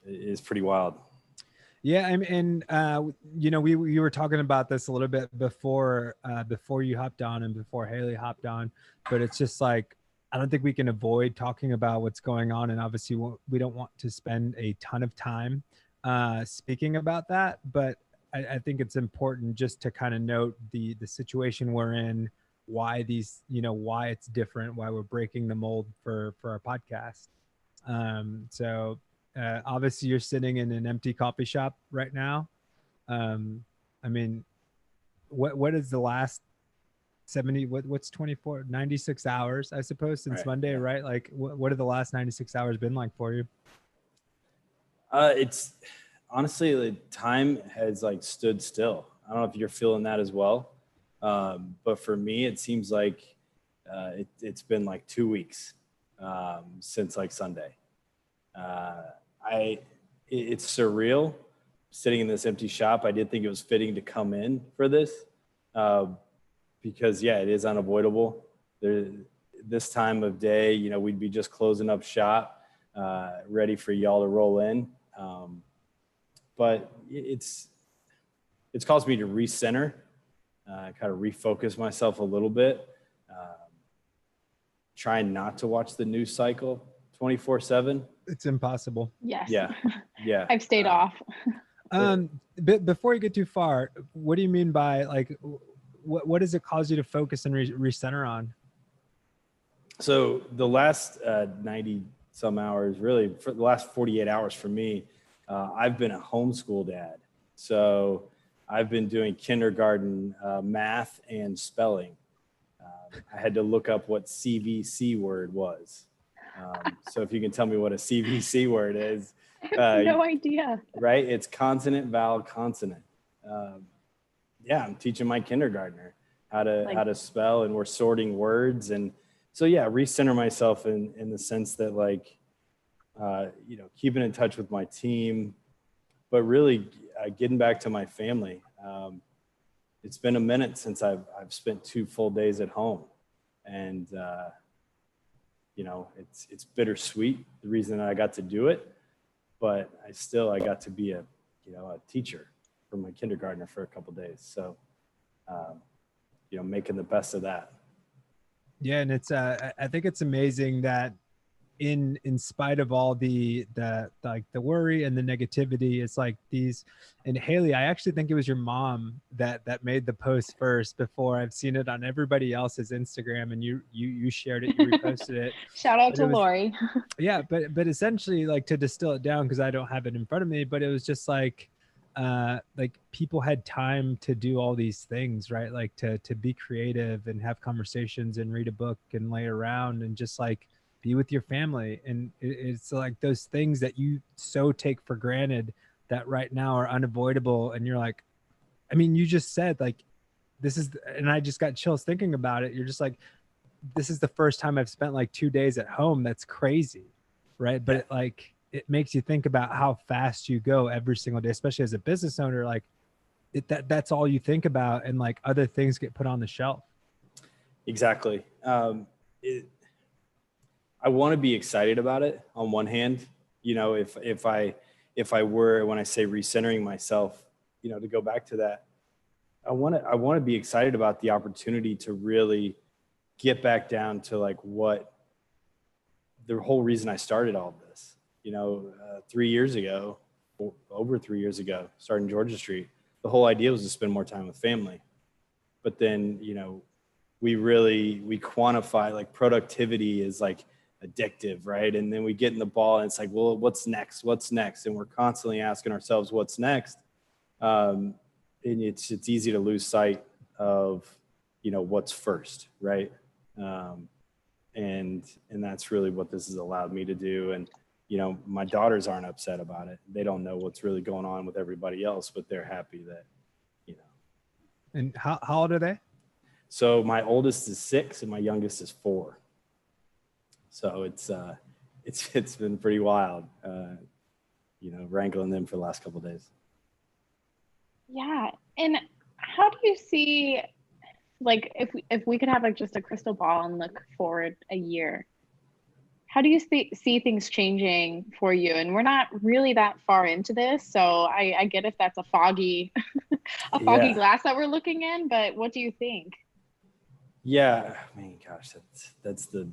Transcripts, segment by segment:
is pretty wild. Yeah, and we were talking about this a little bit before you hopped on and before Haley hopped on, but it's just like I don't think we can avoid talking about what's going on, and obviously we don't want to spend a ton of time speaking about that, but I think it's important just to kind of note the situation we're in, why why it's different, why we're breaking the mold for our podcast. So obviously you're sitting in an empty coffee shop right now. Um, I mean, what is the last 70, what's 24, 96 hours, I suppose, since Right. Monday, Yeah. right? Like what have the last 96 hours been like for you? It's honestly, the time has like stood still. I don't know if you're feeling that as well. But for me, it seems like it's been like 2 weeks since like Sunday. Uh, I it's surreal sitting in this empty shop. I did think it was fitting to come in for this uh, because yeah, it is unavoidable. There, this time of day, we'd be just closing up shop, ready for y'all to roll in. But it's caused me to recenter, kind of refocus myself a little bit, trying not to watch the news cycle 24/7. It's impossible. Yes. Yeah, yeah. I've stayed off. Before you get too far, what do you mean by like, what does it cause you to focus and recenter on? So the last 90 some hours, really for the last 48 hours for me, I've been a homeschool dad. So I've been doing kindergarten math and spelling. I had to look up what CVC word was. So if you can tell me what a CVC word is. No idea. Right? It's consonant, vowel, consonant. Yeah, I'm teaching my kindergartner how to spell, and we're sorting words. And so, yeah, recenter myself in the sense that like, keeping in touch with my team, but really getting back to my family. It's been a minute since I've spent 2 full days at home, and it's bittersweet the reason that I got to do it, but I got to be a teacher for my kindergartner for a couple of days. So making the best of that. Yeah, and it's I think it's amazing that in spite of all the like the worry and the negativity, it's like these. And Haley, I actually think it was your mom that made the post first before I've seen it on everybody else's Instagram, and you shared it, you reposted it. Shout out But to Lori. Yeah, but essentially, like, to distill it down, because I don't have it in front of me, but it was just like people had time to do all these things, right? Like to be creative and have conversations and read a book and lay around and just like be with your family. And it's like those things that you so take for granted that right now are unavoidable. And you're like, I mean, you just said like this is, and I just got chills thinking about it. You're just like, this is the first time I've spent like 2 days at home. That's crazy, right? But it makes you think about how fast you go every single day, especially as a business owner. Like that's all you think about, and like other things get put on the shelf. Exactly. I want to be excited about it on one hand. If I were, when I say recentering myself, to go back to that, I want to be excited about the opportunity to really get back down to like what the whole reason I started all of this. 3 years ago, over 3 years ago, starting Georgia Street, the whole idea was to spend more time with family. But then, we quantify like productivity is like addictive, right? And then we get in the ball and it's like, well, what's next? And we're constantly asking ourselves what's next. And it's easy to lose sight of, what's first, right? And that's really what this has allowed me to do. And my daughters aren't upset about it. They don't know what's really going on with everybody else, but they're happy that. And how old are they? So my oldest is 6 and my youngest is 4. So it's been pretty wild, wrangling them for the last couple of days. Yeah. And how do you see, like, if we could have like just a crystal ball and look forward a year, how do you see things changing for you? And we're not really that far into this, so I get if that's a foggy a foggy Yeah. glass that we're looking in, but what do you think? Yeah, I mean, gosh, that's the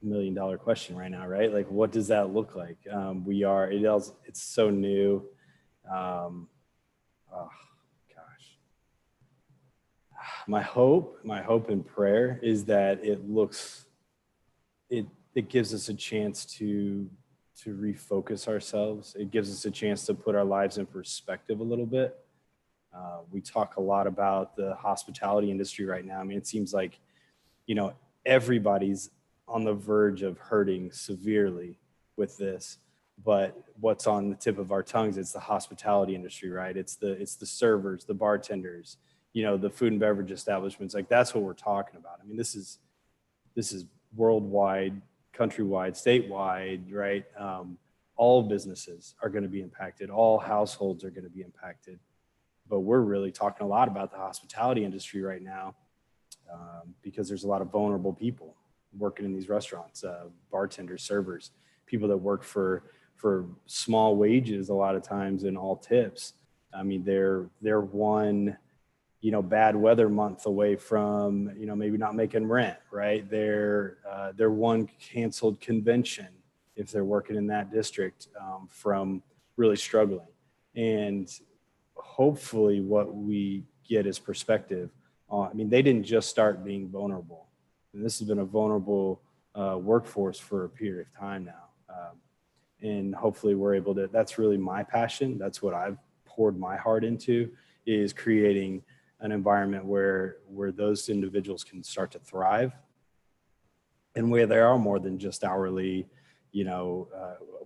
million dollar question right now, right? Like, what does that look like? It's so new. Oh gosh, my hope and prayer is that it gives us a chance to refocus ourselves. It gives us a chance to put our lives in perspective a little bit. We talk a lot about the hospitality industry right now. I mean, it seems like, everybody's on the verge of hurting severely with this. But what's on the tip of our tongues, it's the hospitality industry, right? It's the servers, the bartenders, the food and beverage establishments. Like, that's what we're talking about. I mean, this is worldwide, countrywide, statewide, right? All businesses are going to be impacted. All households are going to be impacted. But we're really talking a lot about the hospitality industry right now, because there's a lot of vulnerable people working in these restaurants, bartenders, servers, people that work for small wages a lot of times and all tips. I mean, they're one, bad weather month away from, maybe not making rent, right? They're one canceled convention if they're working in that district, from really struggling. And hopefully what we get is perspective on, I mean, they didn't just start being vulnerable. And this has been a vulnerable workforce for a period of time now. And hopefully we're able to, that's really my passion. That's what I've poured my heart into, is creating an environment where those individuals can start to thrive, and where there are more than just hourly.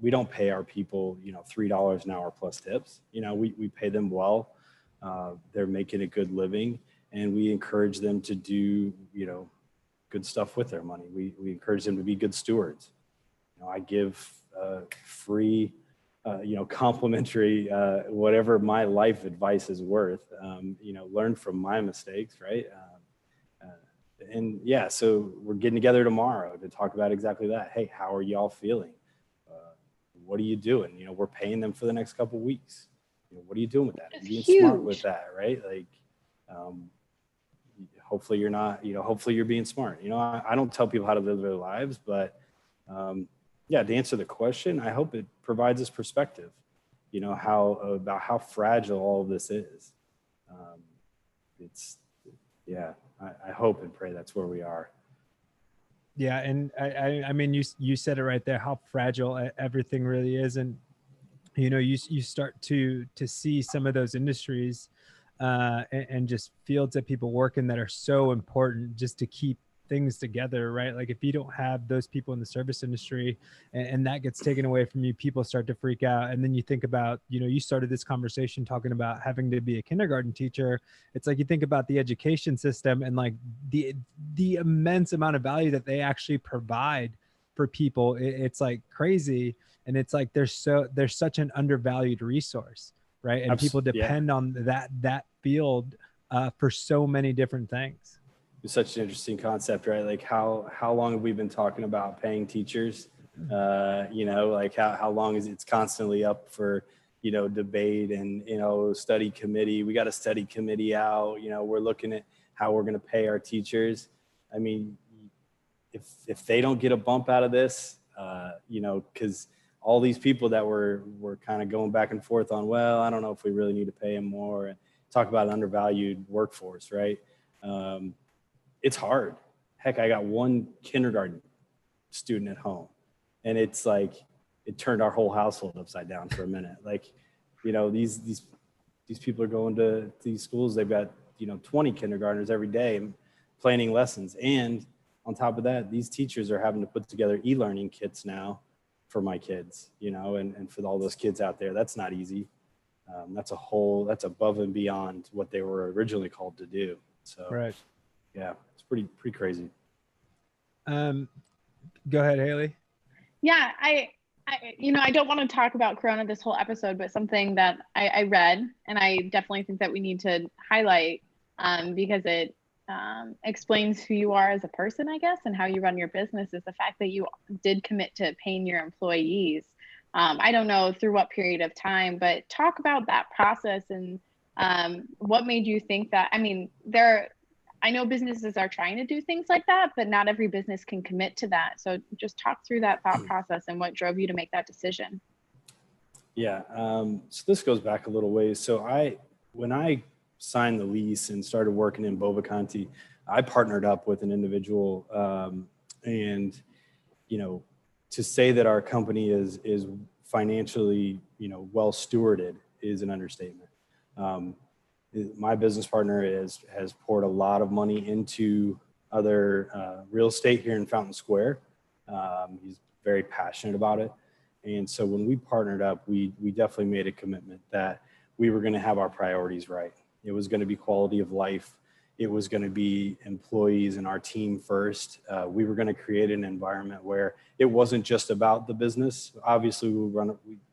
We don't pay our people, $3 an hour plus tips. We pay them well. They're making a good living, and we encourage them to do, good stuff with their money. We encourage them to be good stewards. I give free, complimentary, whatever my life advice is worth. Learn from my mistakes, right? And yeah, so we're getting together tomorrow to talk about exactly that. Hey, how are y'all feeling? What are you doing? We're paying them for the next couple of weeks. What are you doing with that? It's Being huge. smart with that, right? Like, hopefully you're not, hopefully you're being smart. I don't tell people how to live their lives, but yeah, to answer the question, I hope it provides us perspective, about how fragile all of this is. I hope and pray that's where we are. Yeah, and I mean, you said it right there, how fragile everything really is. And you start to see some of those industries and just fields that people work in that are so important just to keep things together, right? Like, if you don't have those people in the service industry and that gets taken away from you, people start to freak out. And then you think about, you started this conversation talking about having to be a kindergarten teacher. It's like, you think about the education system and like the immense amount of value that they actually provide for people. It's like crazy. And it's like, there's such an undervalued resource, right? And people depend on that field for so many different things. It's such an interesting concept, right? Like, how long have we been talking about paying teachers? Like how long is it's constantly up for, debate and, study committee. We got a study committee out, we're looking at how we're going to pay our teachers. I mean, if they don't get a bump out of this, because all these people that were kind of going back and forth on, well, I don't know if we really need to pay them more, and talk about an undervalued workforce, right? It's hard. Heck, I got one kindergarten student at home, and it's like, it turned our whole household upside down for a minute. Like, these people are going to these schools. They've got, 20 kindergartners every day planning lessons. And on top of that, these teachers are having to put together e-learning kits now for my kids, and for all those kids out there. That's not easy. That's above and beyond what they were originally called to do. So, right. Yeah, it's pretty crazy. Go ahead, Haley. Yeah, I don't want to talk about Corona this whole episode, but something that I read, and I definitely think that we need to highlight, because explains who you are as a person, I guess, and how you run your business is the fact that you did commit to paying your employees. I don't know through what period of time, but talk about that process and what made you think that. I mean, I know businesses are trying to do things like that, but not every business can commit to that. So just talk through that thought process and what drove you to make that decision. Yeah. So this goes back a little ways. So when I signed the lease and started working in Bovaconti, I partnered up with an individual, and, you know, to say that our company is financially, you know, well stewarded is an understatement. My business partner has poured a lot of money into other real estate here in Fountain Square. He's very passionate about it. And so when we partnered up, we definitely made a commitment that we were going to have our priorities right. It was going to be quality of life. It was going to be employees and our team first. We were going to create an environment where it wasn't just about the business. Obviously,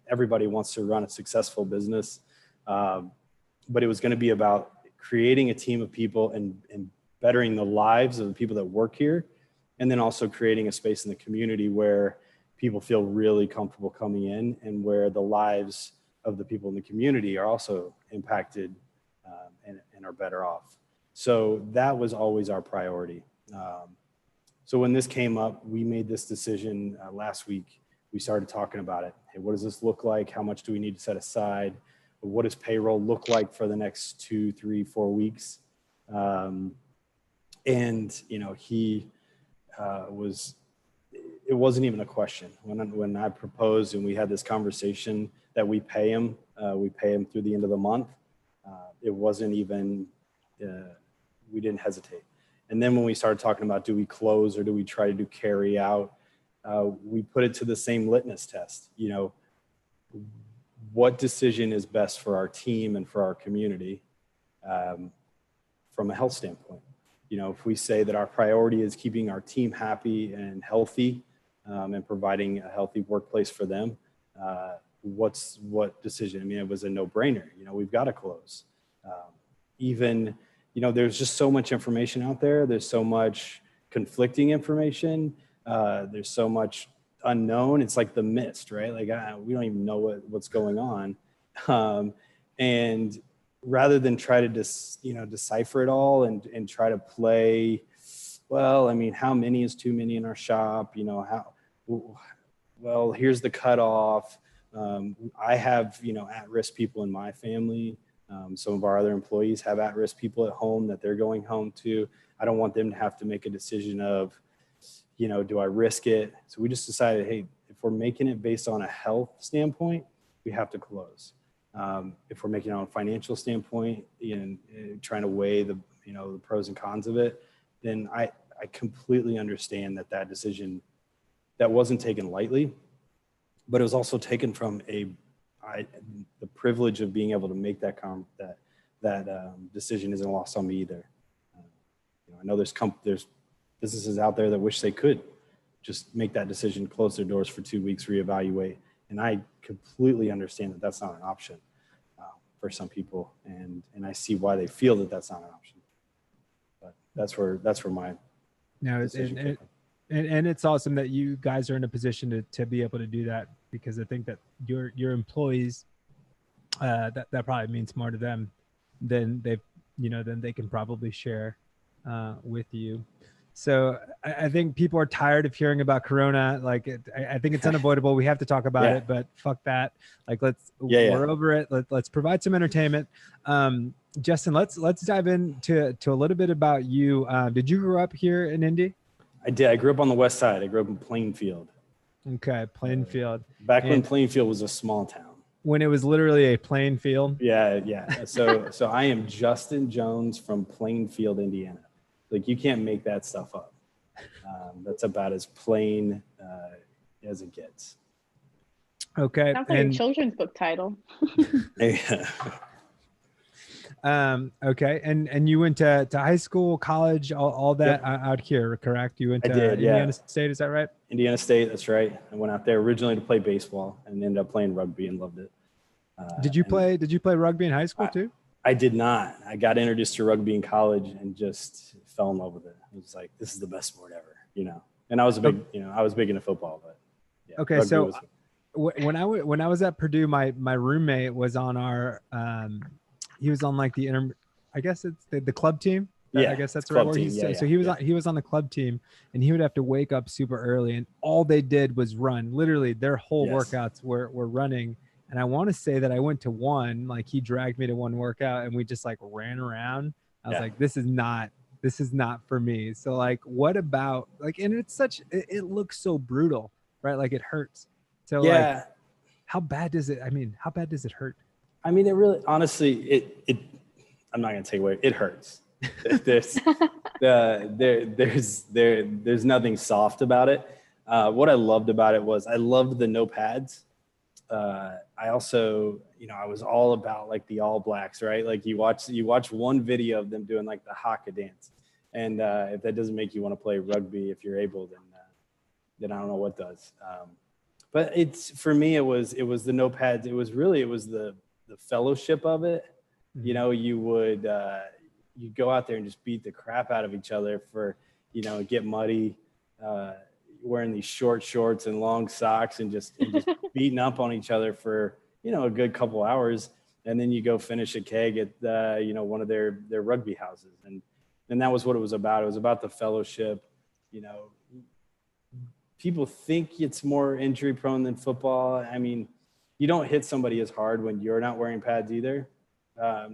everybody wants to run a successful business, but it was going to be about creating a team of people and bettering the lives of the people that work here, and then also creating a space in the community where people feel really comfortable coming in and where the lives of the people in the community are also impacted and are better off. So that was always our priority. So when this came up, we made this decision last week. We started talking about it. Hey, what does this look like? How much do we need to set aside? What does payroll look like for the next 2, 3, 4 weeks? And, you know, it wasn't even a question. When I proposed and we had this conversation that we pay him through the end of the month, it wasn't even, we didn't hesitate. And then when we started talking about, do we close or do we try to do carry out, we put it to the same litmus test. You know, what decision is best for our team and for our community from a health standpoint? You know, if we say that our priority is keeping our team happy and healthy and providing a healthy workplace for them, what decision? I mean, it was a no-brainer. You know, we've got to close. Even, you know, there's just so much information out there. There's so much conflicting information. There's so much unknown. It's like the mist, right? Like we don't even know what's going on. And rather than try to decipher it all and try to play, well, I mean, how many is too many in our shop? You know, well, here's the cutoff. I have, you know, at-risk people in my family. Some of our other employees have at-risk people at home that they're going home to. I don't want them to have to make a decision of, you know, do I risk it? So we just decided, hey, if we're making it based on a health standpoint, we have to close. If we're making it on a financial standpoint and trying to weigh the pros and cons of it, then I completely understand that decision that wasn't taken lightly, but it was also taken from the privilege of being able to make that decision isn't lost on me either. You know, I know there's businesses out there that wish they could just make that decision, close their doors for 2 weeks, reevaluate, and I completely understand that that's not an option for some people, and I see why they feel that that's not an option. But that's where my decision and it's awesome that you guys are in a position to be able to do that, because I think that your employees, that probably means more to them than they can probably share with you. So I think people are tired of hearing about Corona. Like I think it's unavoidable. We have to talk about it, but fuck that. Like we're over it. Let's provide some entertainment. Justin, let's dive into a little bit about you. Did you grow up here in Indy? I did. I grew up on the west side. I grew up in Plainfield. Okay, Plainfield. Back when Plainfield was a small town. When it was literally a plain field? Yeah. So I am Justin Jones from Plainfield, Indiana. Like, you can't make that stuff up. That's about as plain as it gets. Okay. Sounds like a children's book title. Okay. And you went to high school, college, all that out here, correct? You went to Indiana State, is that right? Indiana State, that's right. I went out there originally to play baseball and ended up playing rugby and loved it. Did you play rugby in high school too? I did not. I got introduced to rugby in college and just fell in love with it. It was like, this is the best sport ever, you know. And I was I was big into football, but yeah. Okay, so when I was at Purdue, my roommate was on our he was on like I guess it's the club team. Yeah, I guess that's the right word. So he was on the club team, and he would have to wake up super early, and all they did was run. Literally, their whole workouts were running. And I want to say that I went to one, like he dragged me to one workout, and we just like ran around. I was like, this is not for me. So like, what about like, and it's it looks so brutal, right? Like it hurts. So like, how bad does it hurt? I mean, it really, honestly, I'm not going to take away. It hurts. There's nothing soft about it. What I loved about it was I loved the no pads. I also, I was all about like the All Blacks, right? Like you watch one video of them doing like the haka dance. And if that doesn't make you want to play rugby, if you're able, then I don't know what does. But for me, it was the no pads. It was the fellowship of it. You would, you'd go out there and just beat the crap out of each other for, get muddy, wearing these short shorts and long socks and just beating up on each other for, a good couple hours. And then you go finish a keg at, one of their rugby houses. And that was what it was about. It was about the fellowship. People think it's more injury prone than football. I mean, you don't hit somebody as hard when you're not wearing pads either.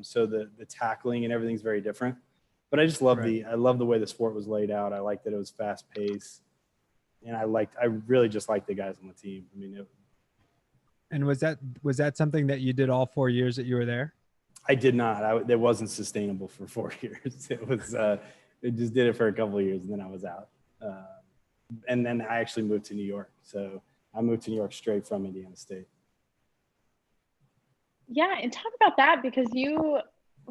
So the tackling and everything's very different. But I just love I love the way the sport was laid out. I liked that it was fast paced. And I really just liked the guys on the team. I mean, and was that something that you did all 4 years that you were there? I did not. It wasn't sustainable for 4 years. It was, it just did it for a couple of years and then I was out. And then I actually moved to New York. So I moved to New York straight from Indiana State. Yeah. And talk about that, because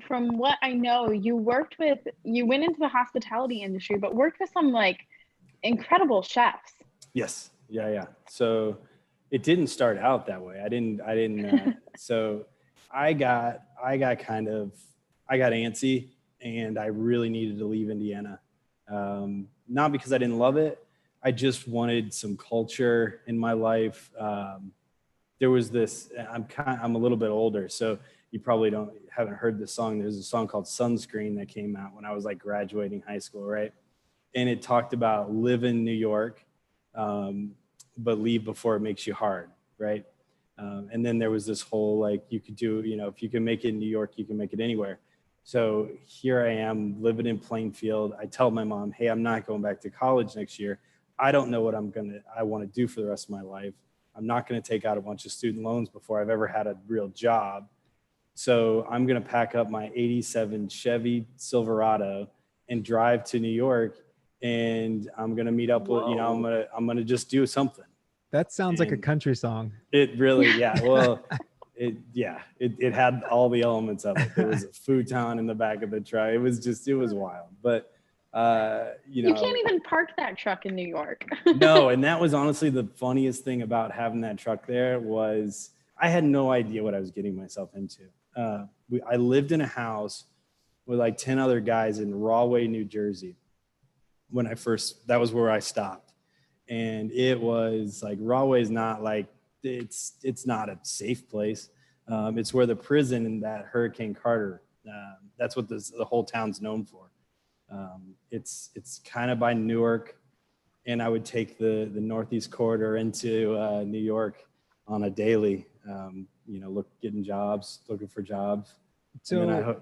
from what I know, you went into the hospitality industry, but worked with some like incredible chefs. Yes. Yeah. So it didn't start out that way. I didn't, so I got antsy and I really needed to leave Indiana. Not because I didn't love it. I just wanted some culture in my life. There was this, I'm a little bit older, so you probably haven't heard this song. There's a song called Sunscreen that came out when I was like graduating high school, right? And it talked about live in New York, but leave before it makes you hard, right? And then there was this whole, like, you could do, if you can make it in New York, you can make it anywhere. So here I am living in Plainfield. I tell my mom, hey, I'm not going back to college next year. I don't know what I want to do for the rest of my life. I'm not going to take out a bunch of student loans before I've ever had a real job. So I'm going to pack up my 87 Chevy Silverado and drive to New York. And I'm going to meet up with, I'm going to just do something. That sounds like a country song. It really, yeah. Well, it had all the elements of it. There was a futon in the back of the truck. It was wild. But, you can't even park that truck in New York. No. And that was honestly the funniest thing about having that truck there was I had no idea what I was getting myself into. I lived in a house with like 10 other guys in Rahway, New Jersey. That was where I stopped. And it was like, Rahway is not like, it's not a safe place. It's where the prison in that Hurricane Carter, that's what the whole town's known for. It's kind of by Newark, and I would take the Northeast Corridor into New York on a daily, looking for jobs. So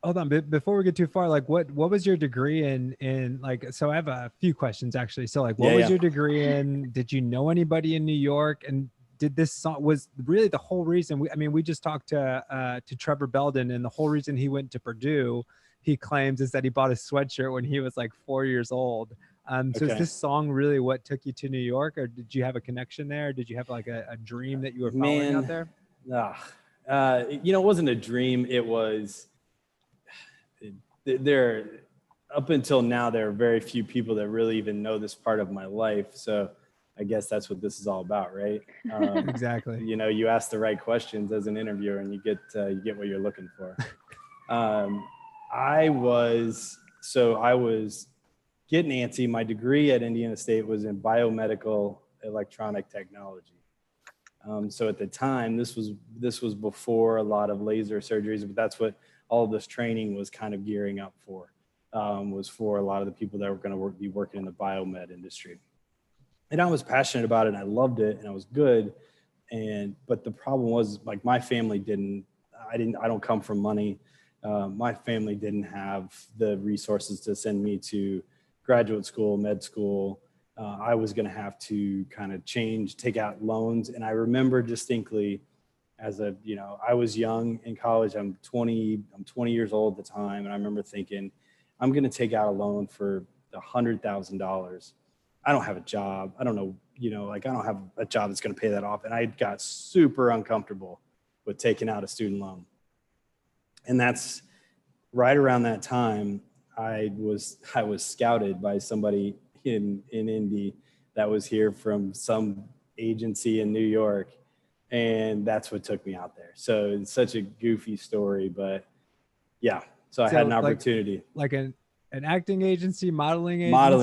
hold on, before we get too far, like what was your degree in like, so I have a few questions actually. So like, what was your degree in? Did you know anybody in New York? And did this song was really the whole reason we just talked to Trevor Belden, and the whole reason he went to Purdue, he claims, is that he bought a sweatshirt when he was like 4 years old. So is this song really what took you to New York, or did you have a connection there? Did you have like a dream that you were following out there? It wasn't a dream. It was, up until now, there are very few people that really even know this part of my life. So I guess that's what this is all about, right? Exactly. You ask the right questions as an interviewer and you get what you're looking for. I was getting antsy. My degree at Indiana State was in biomedical electronic technology. So at the time, this was before a lot of laser surgeries, but that's what all of this training was kind of gearing up for, was for a lot of the people that were going to be working in the biomed industry. And I was passionate about it, and I loved it, and I was good. But the problem was, like, my family I don't come from money. My family didn't have the resources to send me to graduate school, med school. I was going to have to kind of take out loans. And I remember distinctly I was young in college. I'm 20 years old at the time. And I remember thinking, I'm going to take out a loan for $100,000. I don't have a job. I don't know, I don't have a job that's going to pay that off. And I got super uncomfortable with taking out a student loan. And that's right around that time, I was scouted by somebody in Indy that was here from some agency in New York. And that's what took me out there. So it's such a goofy story, but yeah. So I had an opportunity. Like an acting agency, modeling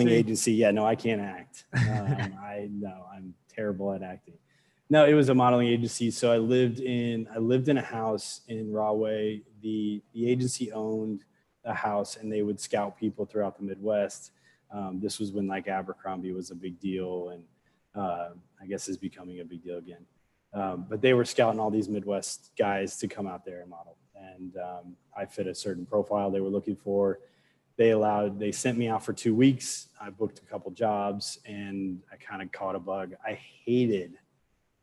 agency. Yeah, no, I can't act. I'm terrible at acting. No, it was a modeling agency. So I lived in a house in Rahway. The agency owned a house, and they would scout people throughout the Midwest. This was when, like, Abercrombie was a big deal, and I guess is becoming a big deal again. But they were scouting all these Midwest guys to come out there and model. And I fit a certain profile they were looking for. They sent me out for 2 weeks. I booked a couple jobs, and I kind of caught a bug. I hated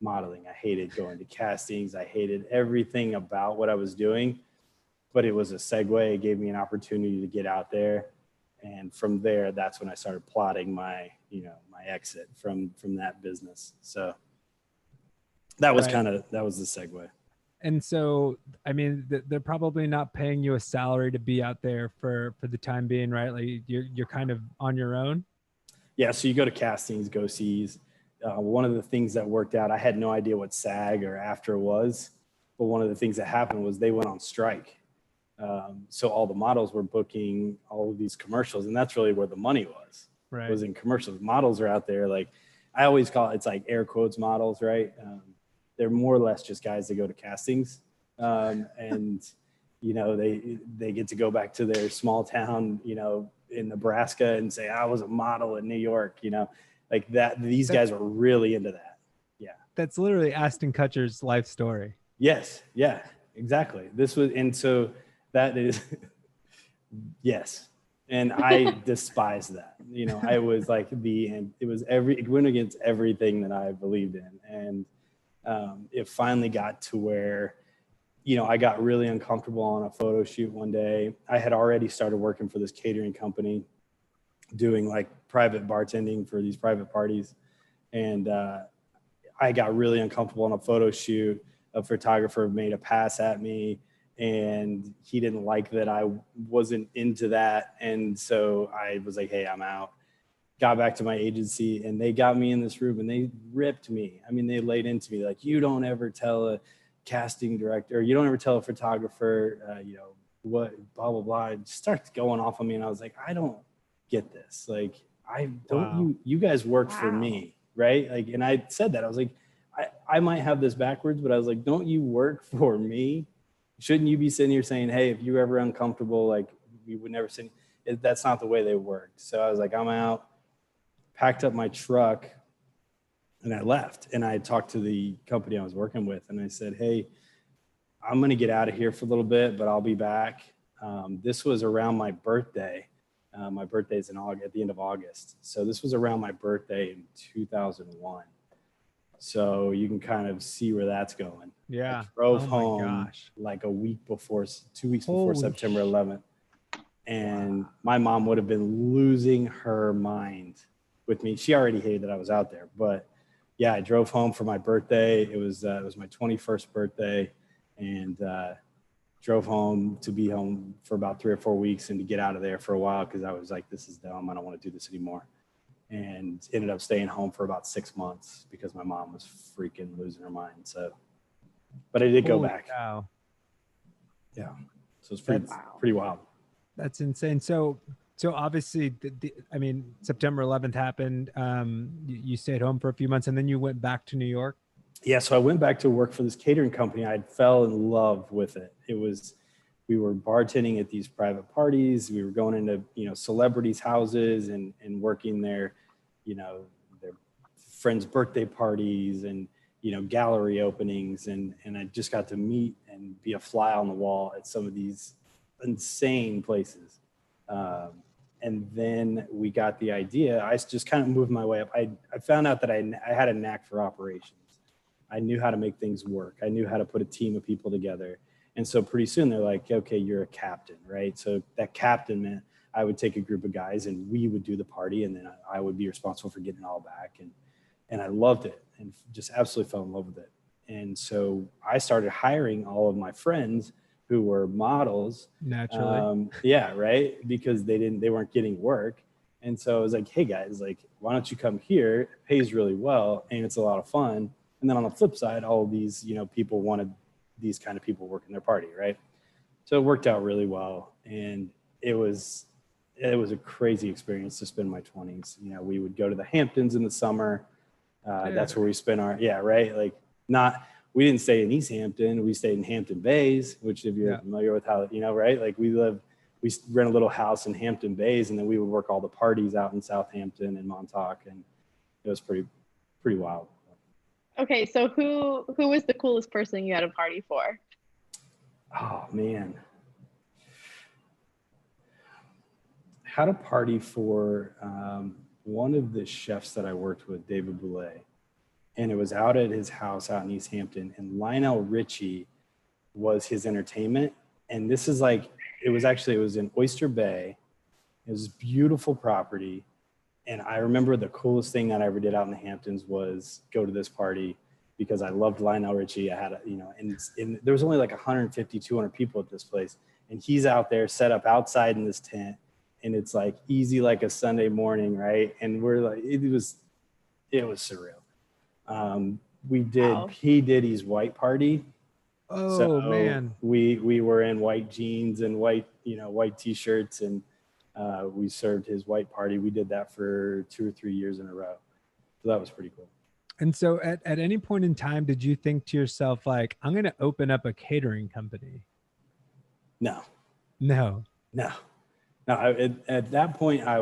modeling. I hated going to castings. I hated everything about what I was doing, but it was a segue. It gave me an opportunity to get out there. And from there, that's when I started plotting my exit from that business. So that was that was the segue. And so, I mean, they're probably not paying you a salary to be out there for the time being, right? Like you're kind of on your own. Yeah. So you go to castings, go sees. One of the things that worked out, I had no idea what SAG or AFTRA was, but one of the things that happened was they went on strike. So all the models were booking all of these commercials, and that's really where the money was. Right. It was in commercials. Models are out there, like, I always call it's like air quotes models, right? They're more or less just guys that go to castings, and they get to go back to their small town, in Nebraska, and say, I was a model in New York, like that. These guys are really into that. Yeah, that's literally Ashton Kutcher's life story. Yes, yeah, exactly. And so that is yes, and I despise that. I was like it went against everything that I believed in, and it finally got to where, I got really uncomfortable on a photo shoot one day. I had already started working for this catering company, doing like private bartending for these private parties, and I got really uncomfortable on a photo shoot. A photographer made a pass at me, and he didn't like that I wasn't into that. And so I was like, hey, I'm out. Got back to my agency, and they got me in this room, and they ripped me. I mean, they laid into me like, you don't ever tell a casting director, you don't ever tell a photographer, what, blah, blah, blah. It starts going off on me. And I was like, I don't get this. Like, you guys work for me, right? Like, and I said that, I was like, I might have this backwards, but I was like, don't you work for me? Shouldn't you be sitting here saying, hey, if you're ever uncomfortable, like, we would never send you. That's not the way they work. So I was like, I'm out, packed up my truck, and I left. And I talked to the company I was working with, and I said, hey, I'm going to get out of here for a little bit, but I'll be back. This was around my birthday. My birthday's at the end of August. So this was around my birthday in 2001. So you can kind of see where that's going. Yeah. I drove home like 2 weeks before September 11th. And my mom would have been losing her mind with me. She already hated that I was out there, but yeah, I drove home for my birthday. It was my 21st birthday, and drove home to be home for about 3 or 4 weeks and to get out of there for a while, because I was like, this is dumb. I don't want to do this anymore. And ended up staying home for about 6 months because my mom was freaking losing her mind. So, but I did go back. Cow. Yeah. So it's pretty wild. That's insane. So obviously, I mean, September 11th happened. You stayed home for a few months, and then you went back to New York. Yeah, so I went back to work for this catering company. I fell in love with it. We were bartending at these private parties. We were going into, celebrities' houses and working their friends' birthday parties and, gallery openings. And I just got to meet and be a fly on the wall at some of these insane places. And then we got the idea. I just kind of moved my way up. I found out that I had a knack for operations. I knew how to make things work. I knew how to put a team of people together. And so pretty soon they're like, okay, you're a captain, right? So that captain meant I would take a group of guys and we would do the party, and then I would be responsible for getting it all back. And I loved it and just absolutely fell in love with it. And so I started hiring all of my friends who were models. Naturally. Yeah, right? Because they weren't getting work. And so I was like, hey guys, like, why don't you come here? It pays really well and it's a lot of fun. And then on the flip side, all of these, people wanted these kind of people working their party, right? So it worked out really well. And it was a crazy experience to spend my 20s. We would go to the Hamptons in the summer. That's where we spent right? Like, we didn't stay in East Hampton. We stayed in Hampton Bays, which if you're familiar with how, right? Like we rent a little house in Hampton Bays, and then we would work all the parties out in Southampton and Montauk. And it was pretty wild. Okay, so who was the coolest person you had a party for? Oh man, I had a party for one of the chefs that I worked with, David Boulay, and it was out at his house out in East Hampton. And Lionel Richie was his entertainment. And this is like, it was in Oyster Bay. It was a beautiful property. And I remember the coolest thing that I ever did out in the Hamptons was go to this party because I loved Lionel Richie. I had and there was only like 150, 200 people at this place. And he's out there set up outside in this tent. And it's like easy, like a Sunday morning, right? And we're like, it was surreal. We did P. Diddy's white party. Oh, so man. We were in white jeans and white t-shirts, and we served his white party. We did that for 2 or 3 years in a row. So that was pretty cool. And so at any point in time, did you think to yourself, like, I'm going to open up a catering company? No. At that point I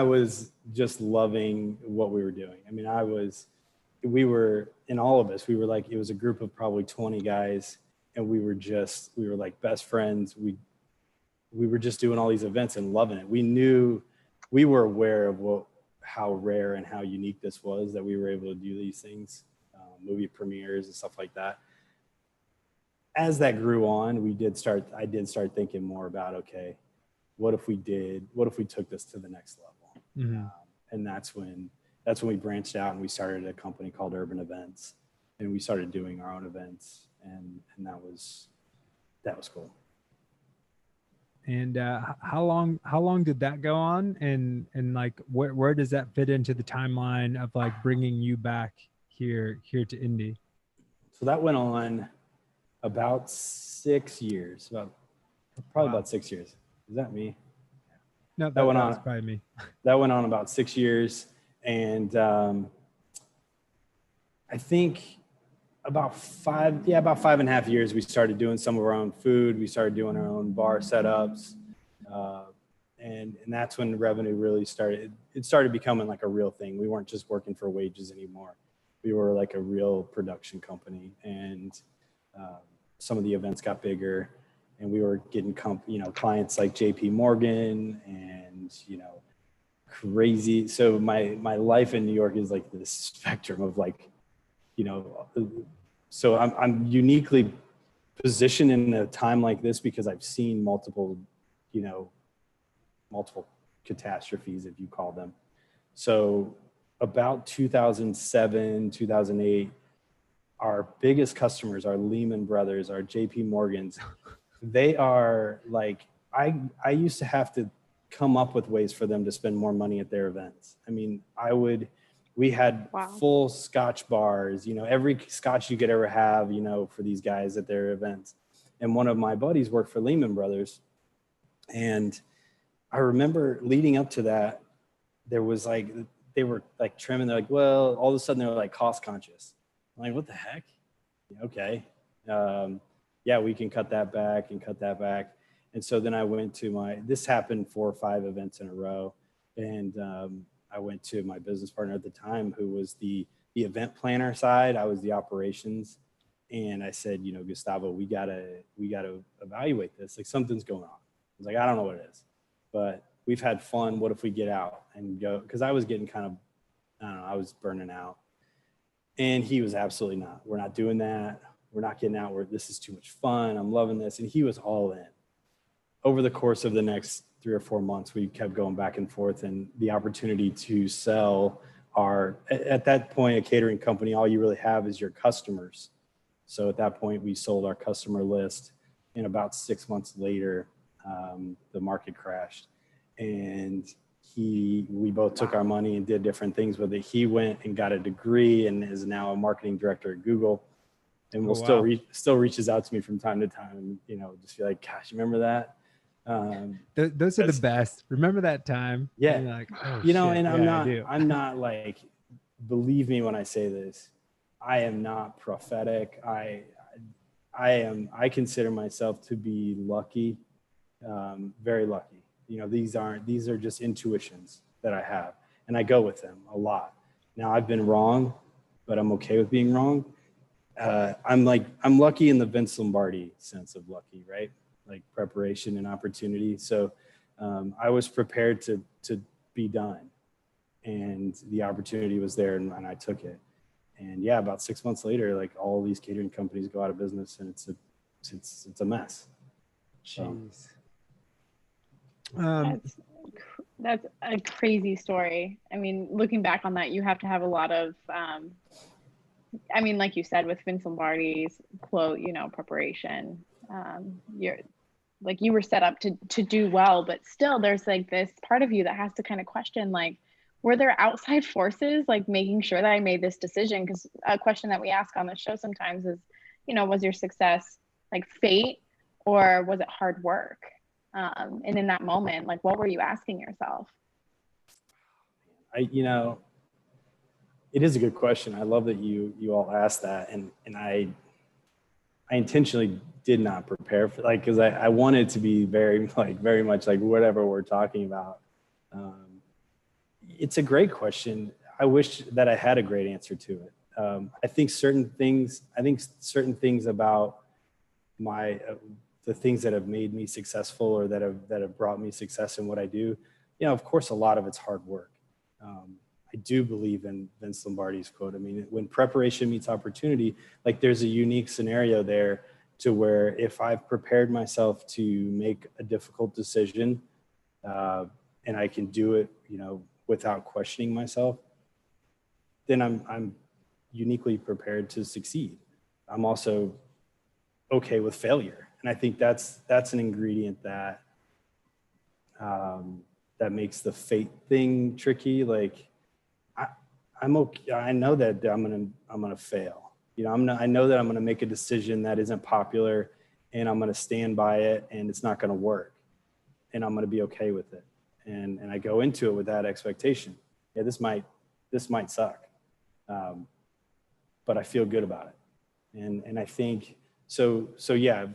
was just loving what we were doing. I mean, we were like, it was a group of probably 20 guys, and we were like best friends. We were just doing all these events and loving it. We were aware of how rare and how unique this was, that we were able to do these things, movie premieres and stuff like that. As that grew on, I did start thinking more about, okay, what if we took this to the next level? Mm-hmm. And that's when we branched out and we started a company called Urban Events, and we started doing our own events, and that was cool. And how long did that go on? And like, where does that fit into the timeline of like bringing you back here to Indy? So that went on about 6 years, about 6 years. Is that me? No, that was probably me. That went on about 6 years. And I think about 5.5 years, we started doing some of our own food. We started doing our own bar setups. And that's when the revenue really started. It started becoming like a real thing. We weren't just working for wages anymore. We were like a real production company. And some of the events got bigger, and we were getting clients like JP Morgan and, crazy. So my life in New York is like this spectrum of like, so I'm uniquely positioned in a time like this because I've seen multiple catastrophes, if you call them. So about 2007, 2008, our biggest customers, our Lehman Brothers, our JP Morgans, they are like, I used to have to come up with ways for them to spend more money at their events. I mean, we had full scotch bars, every scotch you could ever have, for these guys at their events. and one of my buddies worked for Lehman Brothers. And I remember leading up to that, there was like, they were like trimming. They're like, well, all of a sudden they're like cost conscious. I'm like, what the heck? Okay. Yeah, we can cut that back and cut that back. And so then I went to this happened 4 or 5 events in a row. And I went to my business partner at the time, who was the event planner side. I was the operations. And I said, Gustavo, we gotta evaluate this. Like, something's going on. I was like, I don't know what it is, but we've had fun. What if we get out and go? Because I was getting kind of, I don't know, I was burning out. And he was absolutely not. We're not doing that. We're not getting out. This is too much fun. I'm loving this. And he was all in. Over the course of the next 3 or 4 months, we kept going back and forth, and the opportunity to sell at that point, a catering company, all you really have is your customers. So at that point, we sold our customer list, and about 6 months later, the market crashed, and we both took our money and did different things with it. He went and got a degree and is now a marketing director at Google, and will still reaches out to me from time to time, and just be like, gosh, remember that? Those are the best. Remember that time? Yeah. And like, oh, and yeah, I'm not like, believe me when I say this, I am not prophetic. I consider myself to be lucky, very lucky. These are just intuitions that I have, and I go with them a lot. Now, I've been wrong, but I'm okay with being wrong. I'm lucky in the Vince Lombardi sense of lucky, right? Like preparation and opportunity. So I was prepared to be done, and the opportunity was there, and I took it. And yeah, about 6 months later, like, all these catering companies go out of business, and it's a mess. Jeez. That's a crazy story. I mean, looking back on that, you have to have a lot of, like you said, with Vince Lombardi's quote, preparation. You're like, you were set up to do well, but still there's like this part of you that has to kind of question, like, were there outside forces like making sure that I made this decision? Because a question that we ask on the show sometimes is, was your success like fate, or was it hard work? And in that moment, like, what were you asking yourself? It is a good question. I love that you all asked that. And I intentionally did not prepare for, like, because I wanted to be very much like whatever we're talking about. It's a great question. I wish that I had a great answer to it. I think certain things about the things that have made me successful, or that have brought me success in what I do, of course, a lot of it's hard work. I do believe in Vince Lombardi's quote. I mean, when preparation meets opportunity, like, there's a unique scenario there to where if I've prepared myself to make a difficult decision, and I can do it, without questioning myself, then I'm uniquely prepared to succeed. I'm also okay with failure. And I think that's an ingredient that makes the fate thing tricky. Like, I'm okay. I know that I'm gonna fail. I know that I'm gonna make a decision that isn't popular, and I'm gonna stand by it, and it's not gonna work, and I'm gonna be okay with it. And I go into it with that expectation. Yeah, this might suck, but I feel good about it. And I think so. Yeah,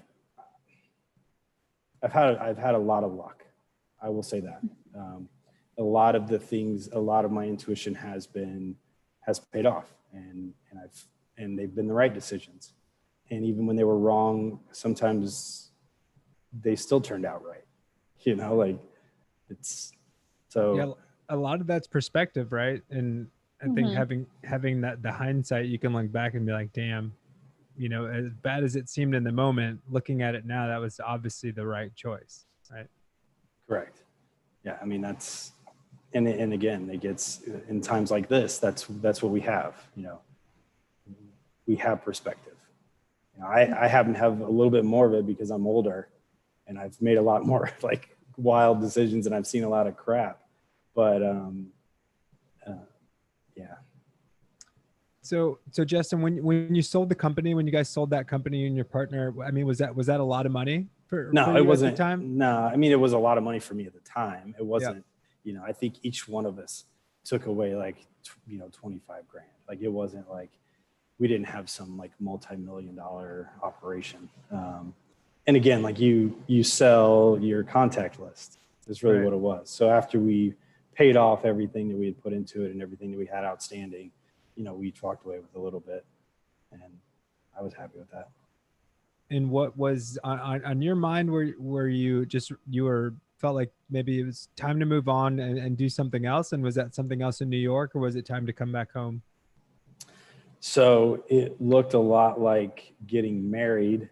I've had a lot of luck. I will say that. A lot of my intuition has paid off, and they've been the right decisions. And even when they were wrong, sometimes they still turned out right. Like, it's so. Yeah, a lot of that's perspective, right? And I think having that, the hindsight, you can look back and be like, damn, as bad as it seemed in the moment, looking at it now, that was obviously the right choice, right? Correct. Yeah, I mean, that's, and again, it gets, in times like this, that's what we have. We have perspective. I happen to have a little bit more of it because I'm older, and I've made a lot more like wild decisions, and I've seen a lot of crap. But yeah. So Justin, when you sold the company, when you guys sold that company and your partner, I mean, was that a lot of money for No, you it at wasn't. the time? No, I mean, it was a lot of money for me at the time. It Yeah. wasn't, you know, I think each one of us took away like, 25 grand. Like, it wasn't like, we didn't have some like multi-million-dollar operation. And again, like you sell your contact list is really Right. what it was. So after we paid off everything that we had put into it and everything that we had outstanding, we each walked away with a little bit, and I was happy with that. And what was on your mind? Were you felt like maybe it was time to move on and do something else? And was that something else in New York, or was it time to come back home? So it looked a lot like getting married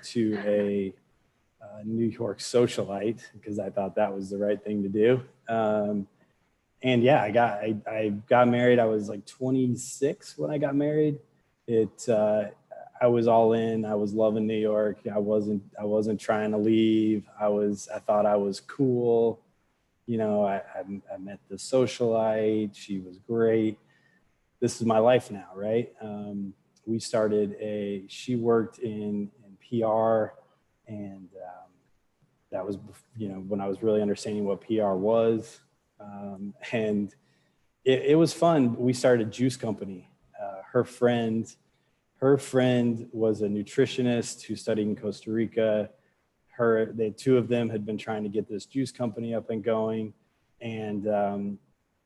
to a New York socialite, because I thought that was the right thing to do. And yeah, I got married. I was like 26 when I got married. I was all in. I was loving New York. I wasn't trying to leave. I thought I was cool. I met the socialite. She was great. This is my life now, right? She worked in PR, and that was, when I was really understanding what PR was. And it was fun. We started a juice company. Her friend was a nutritionist who studied in Costa Rica. Two of them had been trying to get this juice company up and going, and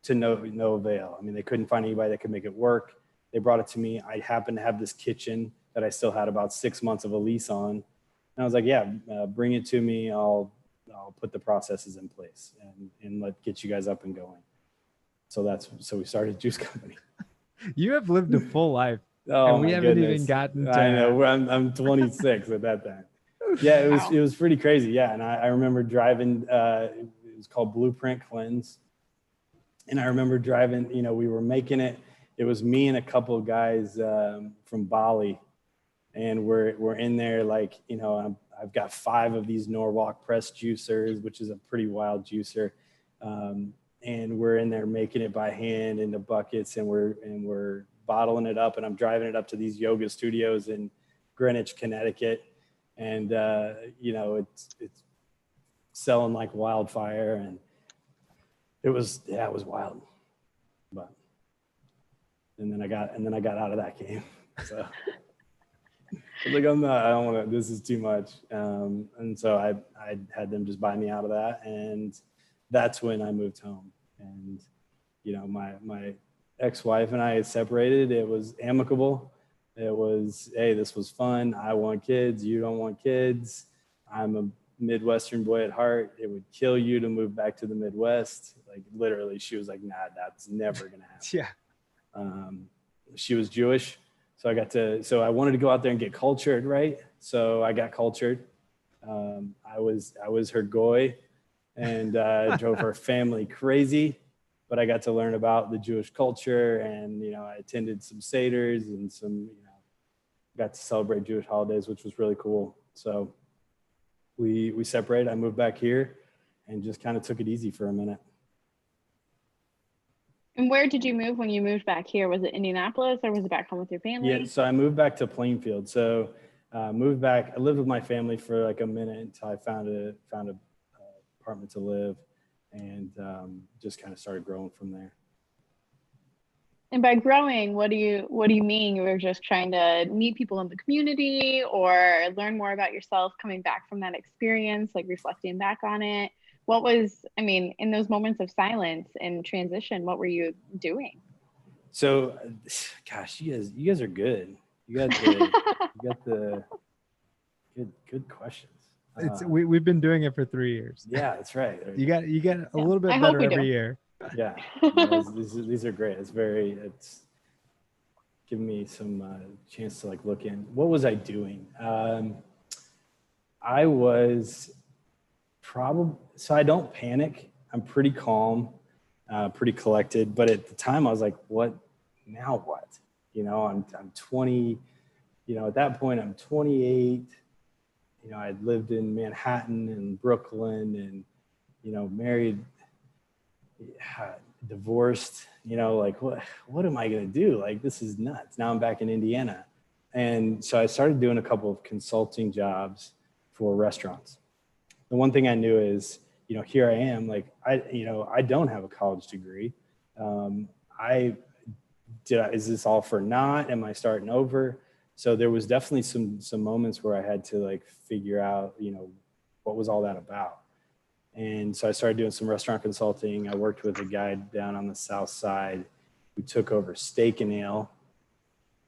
to no avail. I mean, they couldn't find anybody that could make it work. They brought it to me. I happened to have this kitchen that I still had about 6 months of a lease on. And I was like, yeah, bring it to me. I'll put the processes in place and get you guys up and going. So we started a juice company. You have lived a full life. Oh, and we haven't even gotten to... I know. I'm 26 at that time. Yeah, it was pretty crazy. Yeah. And I remember driving, it was called Blueprint Cleanse. And I remember driving, we were making it. It was me and a couple of guys from Bali. And we're in there, like, I've got 5 of these Norwalk press juicers, which is a pretty wild juicer. And we're in there making it by hand into buckets, and we're bottling it up. And I'm driving it up to these yoga studios in Greenwich, Connecticut. And, it's selling like wildfire. And it was wild. But, and then I got out of that game. So like, I don't want to, this is too much. And so I had them just buy me out of that. And that's when I moved home. And, my ex-wife and I had separated. It was amicable. It was, hey, this was fun. I want kids. You don't want kids. I'm a Midwestern boy at heart. It would kill you to move back to the Midwest. Like, literally, she was like, nah, that's never going to happen. Yeah. She was Jewish. So I wanted to go out there and get cultured, right? So I got cultured. I was her goy, and drove her family crazy. But I got to learn about the Jewish culture, and I attended some seders and some got to celebrate Jewish holidays, which was really cool. So we separated. I moved back here, and just kind of took it easy for a minute. And where did you move when you moved back here? Was it Indianapolis, or was it back home with your family? Yeah, so I moved back to Plainfield. So moved back. I lived with my family for like a minute until I found a apartment to live, and just kind of started growing from there. And by growing, what do you mean? You were just trying to meet people in the community, or learn more about yourself coming back from that experience, like reflecting back on it? What was, in those moments of silence and transition, what were you doing? So, gosh, you guys are good. You got the good questions. We've been doing it for 3 years. Yeah, that's right. You get a little bit better every year. Yeah, these are great. It's giving me some chance to like look in. What was I doing? I was so I don't panic. I'm pretty calm, pretty collected. But at the time, I was like, "What now? What?" I'm 20. At that point, I'm 28. I lived in Manhattan and Brooklyn, and married. divorced, like what am I going to do? Like, this is nuts. Now I'm back in Indiana. And so I started doing a couple of consulting jobs for restaurants. The one thing I knew is, here I am, like, I don't have a college degree. Is this all for naught? Am I starting over? So there was definitely some moments where I had to like figure out, what was all that about? And so I started doing some restaurant consulting. I worked with a guy down on the South Side who took over Steak and Ale,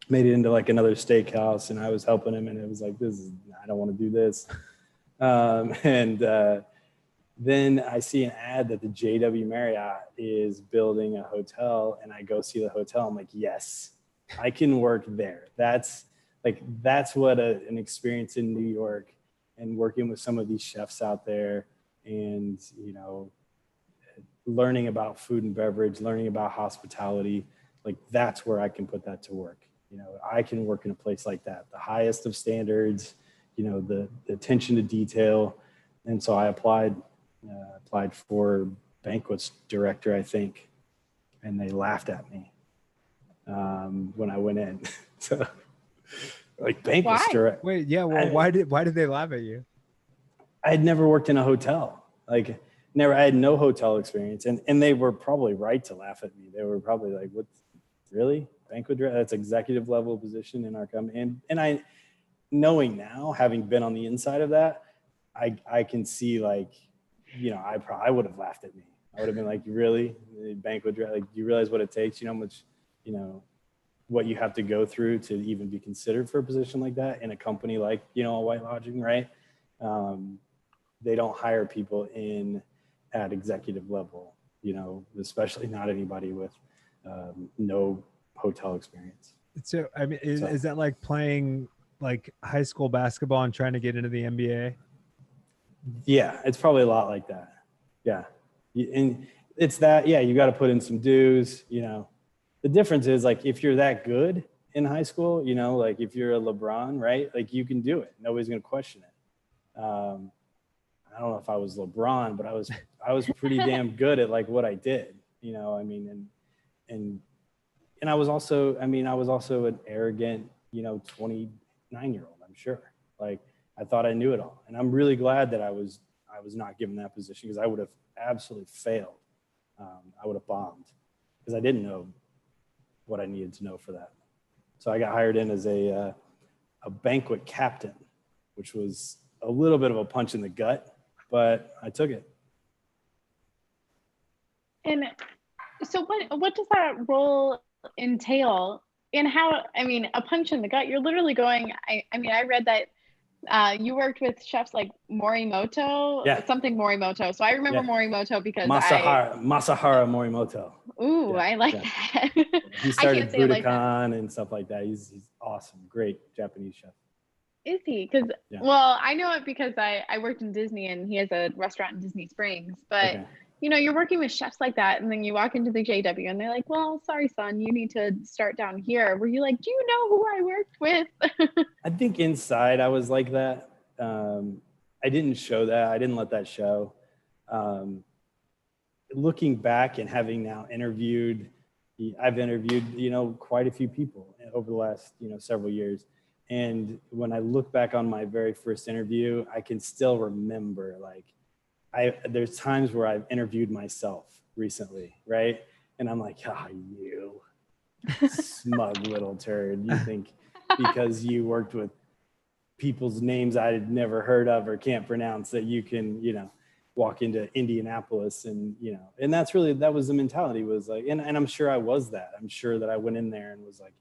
made it into like another steakhouse, and I was helping him, and it was like, I don't want to do this. Then I see an ad that the JW Marriott is building a hotel, and I go see the hotel. I'm like, yes, I can work there. That's what an experience in New York, and working with some of these chefs out there, and learning about food and beverage, learning about hospitality, like that's where I can put that to work. I can work in a place like that, the highest of standards, the attention to detail. And so I applied for banquets director, I think, and they laughed at me when I went in. So, like, banquets director. Wait, yeah. Well, why did they laugh at you? I had never worked in a hotel. Like, never. I had no hotel experience, and they were probably right to laugh at me. They were probably like, "What? Really? Banquet director? That's executive level position in our company." And I, knowing now, having been on the inside of that, I can see, like, I would have laughed at me. I would have been like, "Really, banquet director? Like, do you realize what it takes? You know how much, what you have to go through to even be considered for a position like that in a company like, a White Lodging, right?" They don't hire people at executive level, especially not anybody with no hotel experience. So, I mean, is that like playing like high school basketball and trying to get into the NBA? Yeah, it's probably a lot like that. Yeah. And it's that, yeah, you got to put in some dues, The difference is, like, if you're that good in high school, like if you're a LeBron, right? Like, you can do it. Nobody's going to question it. I don't know if I was LeBron, but I was pretty damn good at like what I did, and I was also an arrogant, 29-year-old, I'm sure. Like, I thought I knew it all. And I'm really glad that I was not given that position, because I would have absolutely failed. I would have bombed, because I didn't know what I needed to know for that. So I got hired in as a banquet captain, which was a little bit of a punch in the gut, but I took it. And so what does that role entail? And how, a punch in the gut, you're literally going, I read that you worked with chefs like Morimoto, something Morimoto. So I remember Morimoto because Masahara Morimoto. Ooh, I like that. He started Bovaconti and stuff like that. He's awesome. Great Japanese chef. Is he? Because, well, I know it because I worked in Disney, and he has a restaurant in Disney Springs. But, you're working with chefs like that, and then you walk into the JW and they're like, "Well, sorry, son, you need to start down here." Were you like, "Do you know who I worked with?" I think inside I was like that. I didn't show that. I didn't let that show. Looking back and having now interviewed, I've interviewed, quite a few people over the last, several years. And when I look back on my very first interview, I can still remember, like, there's times where I've interviewed myself recently, right? And I'm like, you smug little turd. You think because you worked with people's names I had never heard of or can't pronounce that you can, walk into Indianapolis and, and that was the mentality, was like, and I'm sure I was that. I'm sure that I went in there and was like,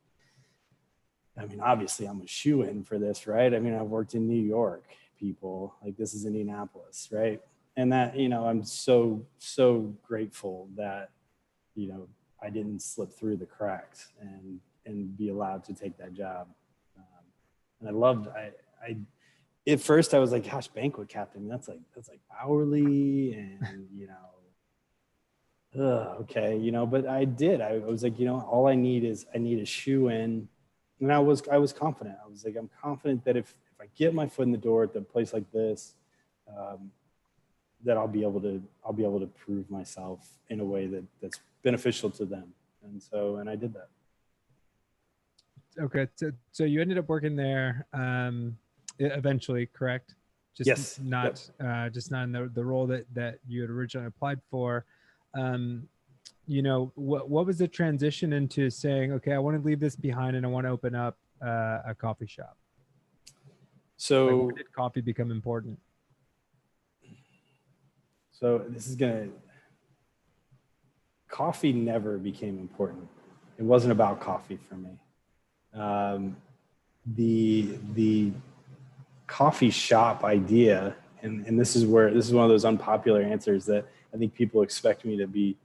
obviously I'm a shoo-in for this, right? I've worked in New York, people, like, this is Indianapolis, right? And that, I'm so grateful that, I didn't slip through the cracks and be allowed to take that job. And I at first I was like, gosh, banquet captain, that's like hourly, and, okay, but I did. I was like, all I need a shoe-in. And I was confident. I was like, I'm confident that if I get my foot in the door at a place like this, that I'll be able to prove myself in a way that's beneficial to them. And I did that. Okay. So you ended up working there eventually, correct? Just Yes. not just not in the role that you had originally applied for. You know, what was the transition into saying, okay, I want to leave this behind and I want to open up a coffee shop? So like, when did coffee become important? So coffee never became important. It wasn't about coffee for me. The coffee shop idea, and this is one of those unpopular answers that I think people expect me to be,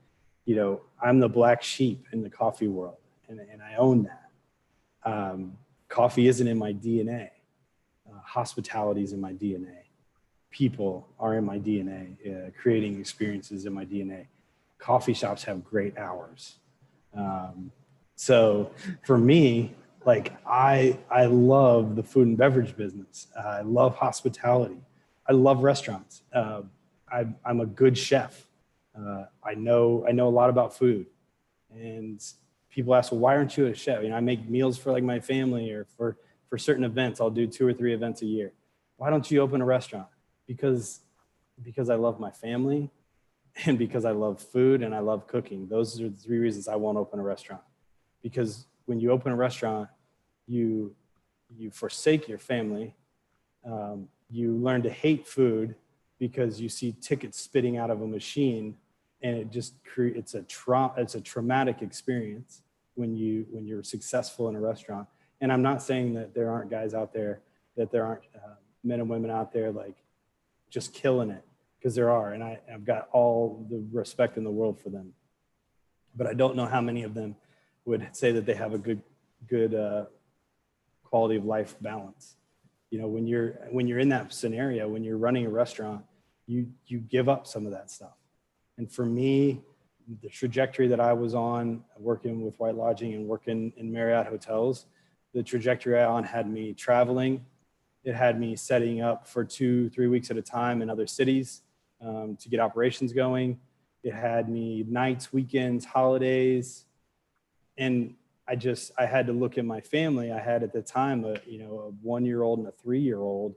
I'm the black sheep in the coffee world, and I own that. Coffee isn't in my DNA. Hospitality is in my DNA. People are in my DNA. Creating experiences in my DNA. Coffee shops have great hours. So for me, like I love the food and beverage business. I love hospitality. I love restaurants. I'm a good chef. I know a lot about food. And people ask, well, why aren't you a chef? I make meals for like my family, or for certain events. I'll do 2 or 3 events a year. Why don't you open a restaurant? Because I love my family, and because I love food and I love cooking. Those are the 3 reasons I won't open a restaurant. Because when you open a restaurant, you forsake your family. You learn to hate food because you see tickets spitting out of a machine, and it just it's a traumatic experience when you're successful in a restaurant. And I'm not saying that there aren't guys out there, that there aren't men and women out there like just killing it, because there are, and I've got all the respect in the world for them. But I don't know how many of them would say that they have a good quality of life balance. When you're in that scenario, when you're running a restaurant, you give up some of that stuff. And for me, the trajectory that I was on, working with White Lodging and working in Marriott hotels, the trajectory I on had me traveling. It had me setting up for 2-3 weeks at a time in other cities to get operations going. It had me nights, weekends, holidays. And I had to look at my family. I had at the time a 1-year-old and a 3-year-old.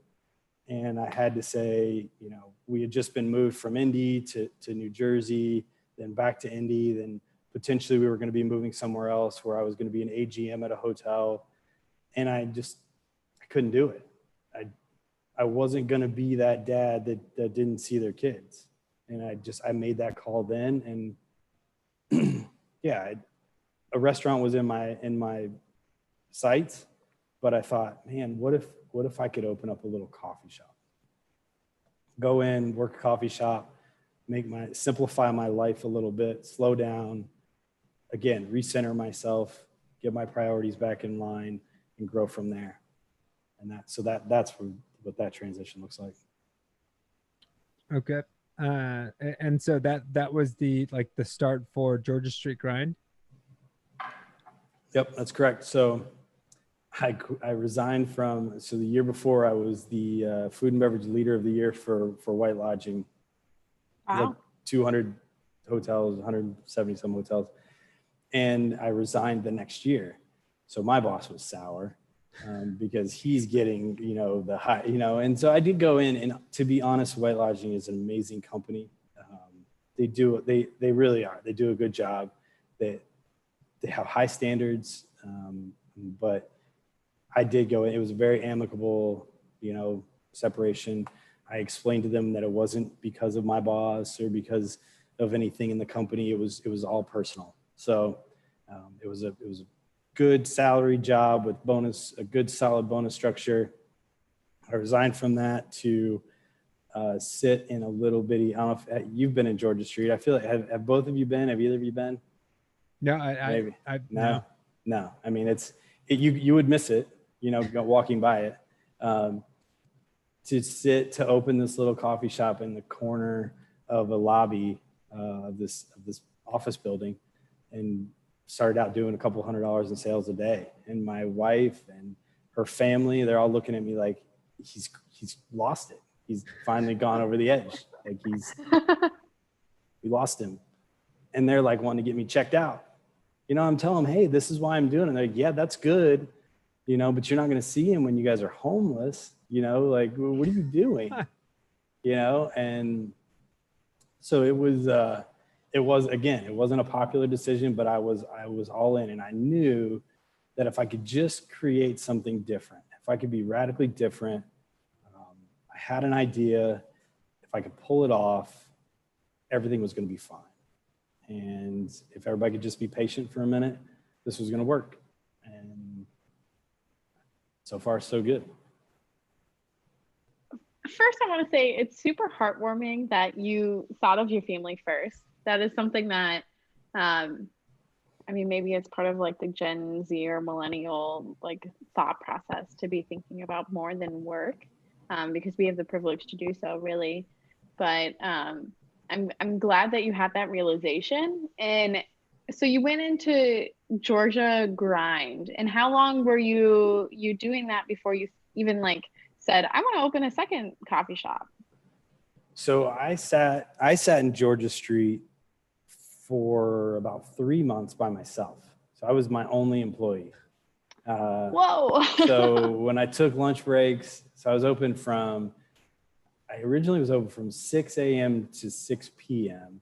And I had to say, we had just been moved from Indy to New Jersey, then back to Indy, then potentially we were going to be moving somewhere else where I was going to be an AGM at a hotel. And I couldn't do it. I wasn't going to be that dad that didn't see their kids. And I made that call then. And yeah, a restaurant was in my sights, but I thought, man, what if I could open up a little coffee shop? Go in, work a coffee shop, simplify my life a little bit, slow down, again, recenter myself, get my priorities back in line, and grow from there. And that's what that transition looks like. Okay. And so that was the start for Georgia Street Grind. Yep, that's correct. So I resigned so the year before I was the food and beverage leader of the year for White Lodging. Wow. Like 200 hotels, 170 some hotels. And I resigned the next year. So my boss was sour because he's getting, the high, and so I did go in, and to be honest, White Lodging is an amazing company. They really are. They do a good job. They have high standards, but I did go in. It was a very amicable, separation. I explained to them that it wasn't because of my boss or because of anything in the company. It was all personal. So it was a good salary job with a good solid bonus structure. I resigned from that to sit in a little bitty. I don't know if you've been in Georgia Street. I feel like have both of you been? Have either of you been? No, No. I mean, you would miss it, walking by it. To open this little coffee shop in the corner of a lobby of this office building, and started out doing a couple $100 in sales a day. And my wife and her family, they're all looking at me like he's lost it. He's finally gone over the edge. Like we lost him. and they're like wanting to get me checked out. I'm telling them, hey, this is why I'm doing it. And they're like, yeah, that's good, but you're not going to see him when you guys are homeless, like, what are you doing? And so it was, again, it wasn't a popular decision, but I was all in, and I knew that if I could just create something different, if I could be radically different, I had an idea, if I could pull it off, everything was going to be fine. And if everybody could just be patient for a minute, this was going to work. And so far, so good. First, I want to say it's super heartwarming that you thought of your family first. That is something that, maybe it's part of like the Gen Z or millennial like thought process to be thinking about more than work, because we have the privilege to do so, really. But I'm glad that you had that realization. And so you went into Georgia Grind, and how long were you doing that before you even like said, I want to open a second coffee shop? So I sat in Georgia Street for about 3 months by myself. So I was my only employee. Whoa. So when I took lunch breaks, so I originally was open from 6 a.m. to 6 p.m.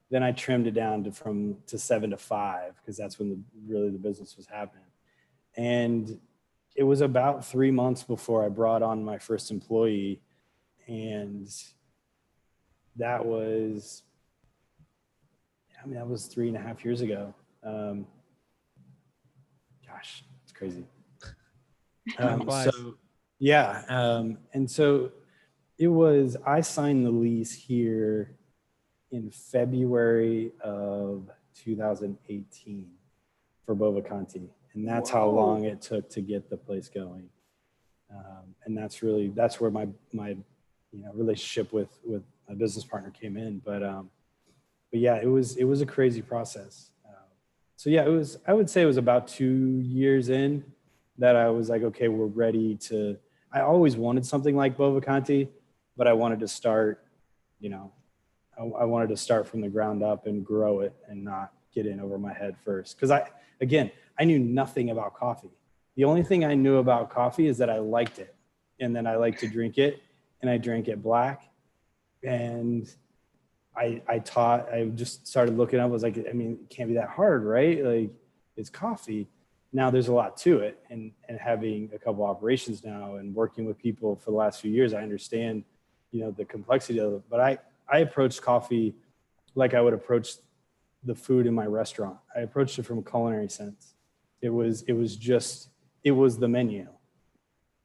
Then I trimmed it down to 7 to 5, because that's when the business was happening. And it was about 3 months before I brought on my first employee. And that was 3.5 years ago. Gosh, it's crazy. And so I signed the lease here in February of 2018 for Bovaconti. And that's how long it took to get the place going. And that's where my relationship with my business partner came in. But yeah, it was a crazy process. I would say it was about 2 years in that I was like, okay, we're ready to. I always wanted something like Bovaconti, but I wanted to start, I wanted to start from the ground up and grow it and not get in over my head first. Because I knew nothing about coffee. The only thing I knew about coffee is that I liked it, and then I liked to drink it, and I drank it black. And I just started looking up. I was like, it can't be that hard, right? Like, it's coffee. Now there's a lot to it, and having a couple operations now and working with people for the last few years, I understand, the complexity of it. But I approached coffee like I would approach the food in my restaurant. I approached it from a culinary sense. It was the menu.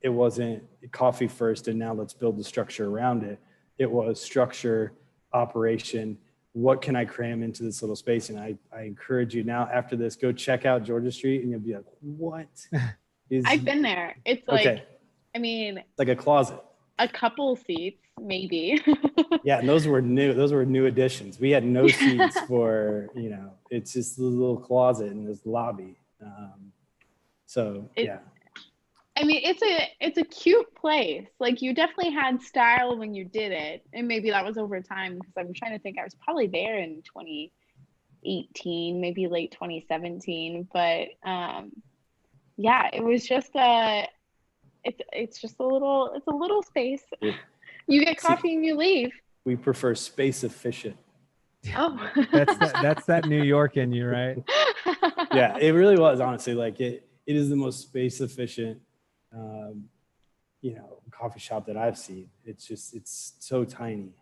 It wasn't coffee first, and now let's build the structure around it. It was structure, operation. What can I cram into this little space? And I encourage you now, after this, go check out Georgia Street, and you'll be like, what is. I've been there. It's like, okay. It's like a closet. A couple seats, maybe. Yeah, and those were new additions. We had no seats for, it's just a little closet in this lobby. It's a cute place. Like, you definitely had style when you did it, and maybe that was over time, because I'm trying to think. I was probably there in 2018, maybe late 2017. But it was just it's just a little space. You get coffee and you leave. We prefer space efficient. Oh, that's that New York in you, right? Yeah, it really was, honestly. Like, it is the most space efficient coffee shop that I've seen. It's so tiny,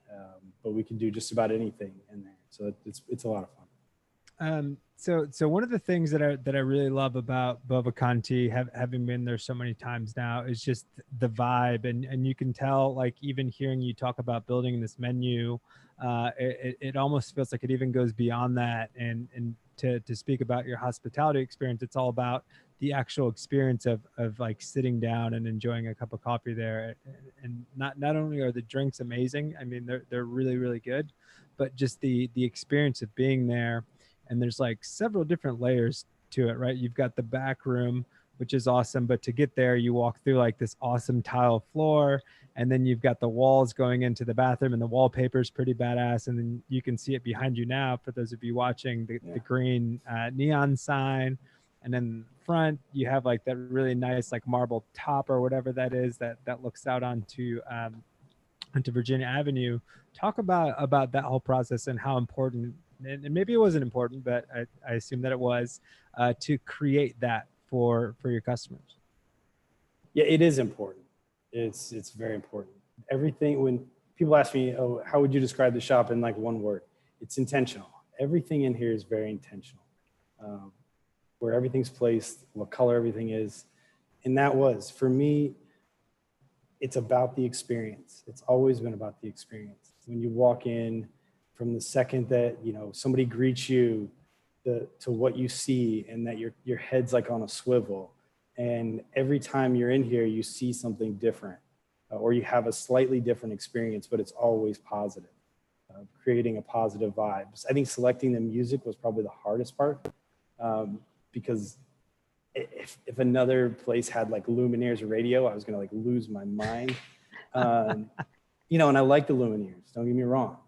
but we can do just about anything in there. So it's a lot of fun. So one of the things that I really love about Bovaconti, having been there so many times now, is just the vibe, and you can tell, like, even hearing you talk about building this menu, it almost feels like it even goes beyond that. And to speak about your hospitality experience, it's all about the actual experience of like sitting down and enjoying a cup of coffee there. And not only are the drinks amazing, they're really, really good, but just the experience of being there. And there's like several different layers to it, right? You've got the back room which is awesome. But to get there, you walk through like this awesome tile floor, and then you've got the walls going into the bathroom, and the wallpaper is pretty badass. And then you can see it behind you now, for those of you watching, the green neon sign. And then front, you have like that really nice like marble top or whatever that is that looks out onto Virginia Avenue. Talk about that whole process and how important, and maybe it wasn't important, but I assume that it was, to create that for your customers. Yeah, it is important. It's very important. Everything, when people ask me, oh, how would you describe the shop in like one word? It's intentional. Everything in here is very intentional. Where everything's placed, what color everything is. And that was, for me, it's about the experience. It's always been about the experience. When you walk in, from the second that, you know, somebody greets you, to what you see, and that your head's like on a swivel. And every time you're in here, you see something different, or you have a slightly different experience, but it's always positive, creating a positive vibe. I think selecting the music was probably the hardest part, because if another place had like Lumineers radio, I was gonna like lose my mind. You know, and I like the Lumineers, don't get me wrong.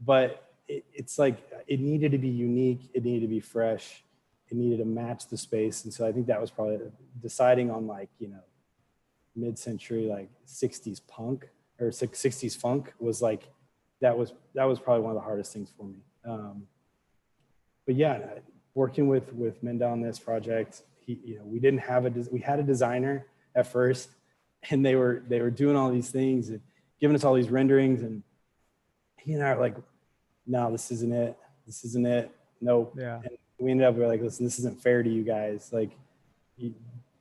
But it's like, it needed to be unique, it needed to be fresh, it needed to match the space. And so I think that was probably deciding on like, you know, mid-century, like 60s punk or 60s funk was like, that was probably one of the hardest things for me. But yeah, working with Mendel on this project, you know, we had a designer at first, and they were doing all these things and giving us all these renderings, and he and I are like, no, this isn't it. Nope. Yeah. And we ended up, we're like, listen, this isn't fair to you guys. Like,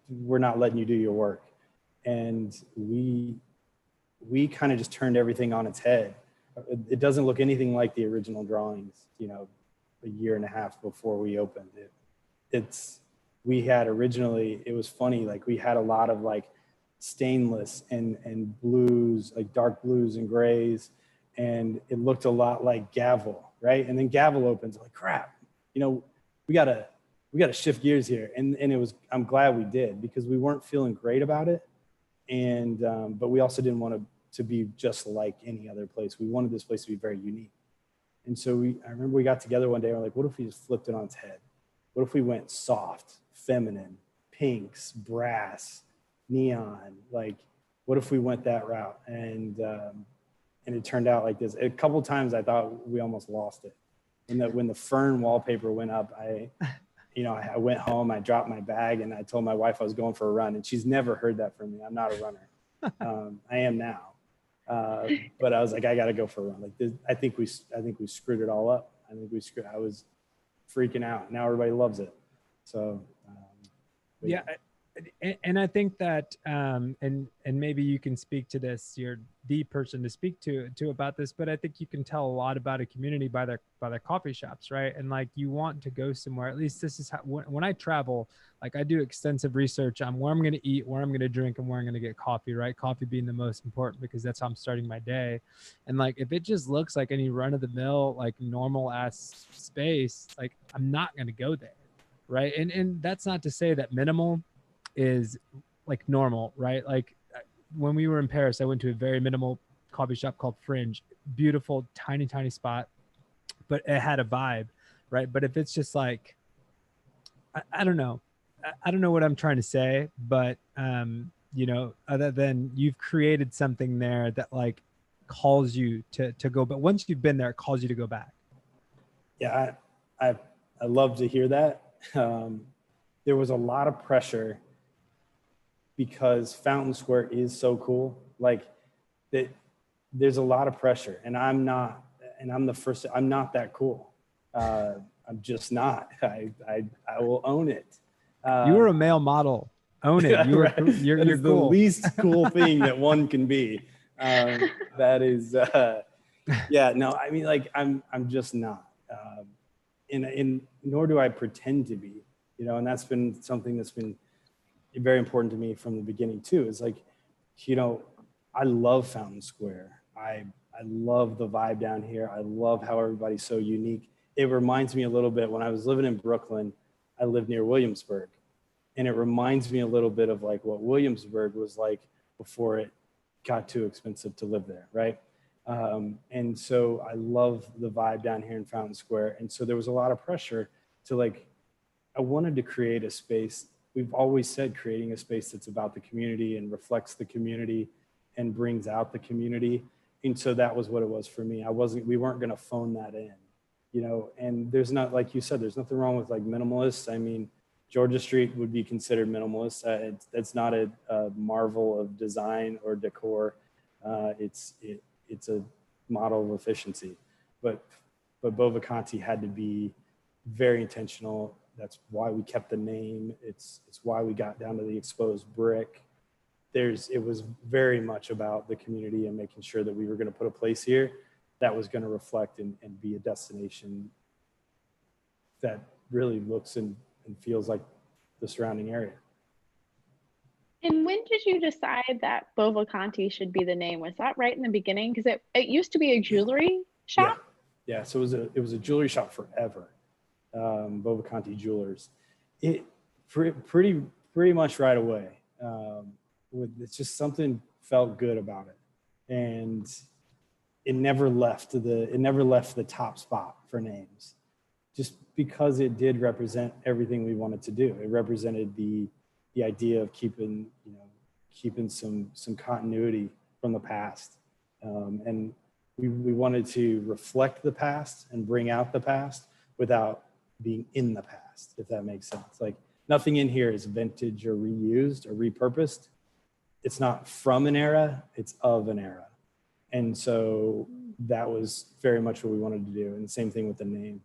we're not letting you do your work. And we kind of just turned everything on its head. It doesn't look anything like the original drawings, you know, a year and a half before we opened it. We had originally, it was funny, like we had a lot of like stainless and blues, like dark blues and grays, and it looked a lot like Gavel, right? And then Gavel opens, like, crap, you know, we gotta shift gears here. And it was, I'm glad we did, because we weren't feeling great about it. And, but we also didn't want to be just like any other place. We wanted this place to be very unique. And so I remember we got together one day and we're like, what if we just flipped it on its head? What if we went soft, feminine, pinks, brass, neon? Like, what if we went that route? And it turned out like this. A couple of times I thought we almost lost it. When the fern wallpaper went up, I went home, I dropped my bag, and I told my wife I was going for a run. And she's never heard that from me. I'm not a runner. I am now. But I was like, I got to go for a run. Like this, I think we screwed it all up. I was freaking out. Now everybody loves it. So, yeah. And I think that, and maybe you can speak to this, you're the person to speak to about this, but I think you can tell a lot about a community by their coffee shops, right? And like, you want to go somewhere, at least this is how, when I travel, like I do extensive research on where I'm going to eat, where I'm going to drink, and where I'm going to get coffee, right? Coffee being the most important, because that's how I'm starting my day. And like, if it just looks like any run of the mill, like normal ass space, like I'm not going to go there. Right. And that's not to say that minimal is like normal, right? Like when we were in Paris, I went to a very minimal coffee shop called Fringe. Beautiful, tiny spot, but it had a vibe, right? But if it's just like, I don't know. I don't know what I'm trying to say, but you know, other than you've created something there that like calls you to go, but once you've been there, it calls you to go back. Yeah, I love to hear that. There was a lot of pressure because Fountain Square is so cool. Like that, there's a lot of pressure, and I'm not that cool. I'm just not. I will own it. You were a male model. Own it. You were. Right. You're the cool. least cool thing that one can be. That is. Yeah. No. I mean, like I'm just not. And nor do I pretend to be. You know, and that's been something that's been very important to me from the beginning too. Is like, you know, I love Fountain Square. I love the vibe down here. I love how everybody's so unique. It reminds me a little bit when I was living in Brooklyn. I lived near Williamsburg, And it reminds me a little bit of like what Williamsburg was like before it got too expensive to live there, right? And so I love the vibe down here in Fountain Square. And so there was a lot of pressure to like, I wanted to create a space. We've always said creating a space that's about the community and reflects the community and brings out the community. And so that was what it was for me. We weren't going to phone that in, you know, and there's not, like you said, there's nothing wrong with like minimalists. I mean, Georgia Street would be considered minimalist. It's not a marvel of design or decor. It's a model of efficiency, but Bovaconti had to be very intentional. That's why we kept the name. It's why we got down to the exposed brick. It was very much about the community and making sure that we were going to put a place here that was going to reflect and be a destination that really looks and feels like the surrounding area. And when did you decide that Bovaconti should be the name? Was that right in the beginning? Because it used to be a jewelry shop. Yeah. So it was a jewelry shop forever. Bovaconti Jewelers. It pretty much right away. It's just something felt good about it, and it never left the top spot for names, just because it did represent everything we wanted to do. It represented the idea of keeping some continuity from the past, and we wanted to reflect the past and bring out the past without being in the past, if that makes sense. Like nothing in here is vintage or reused or repurposed. It's not from an era, it's of an era. And so that was very much what we wanted to do. And the same thing with the name.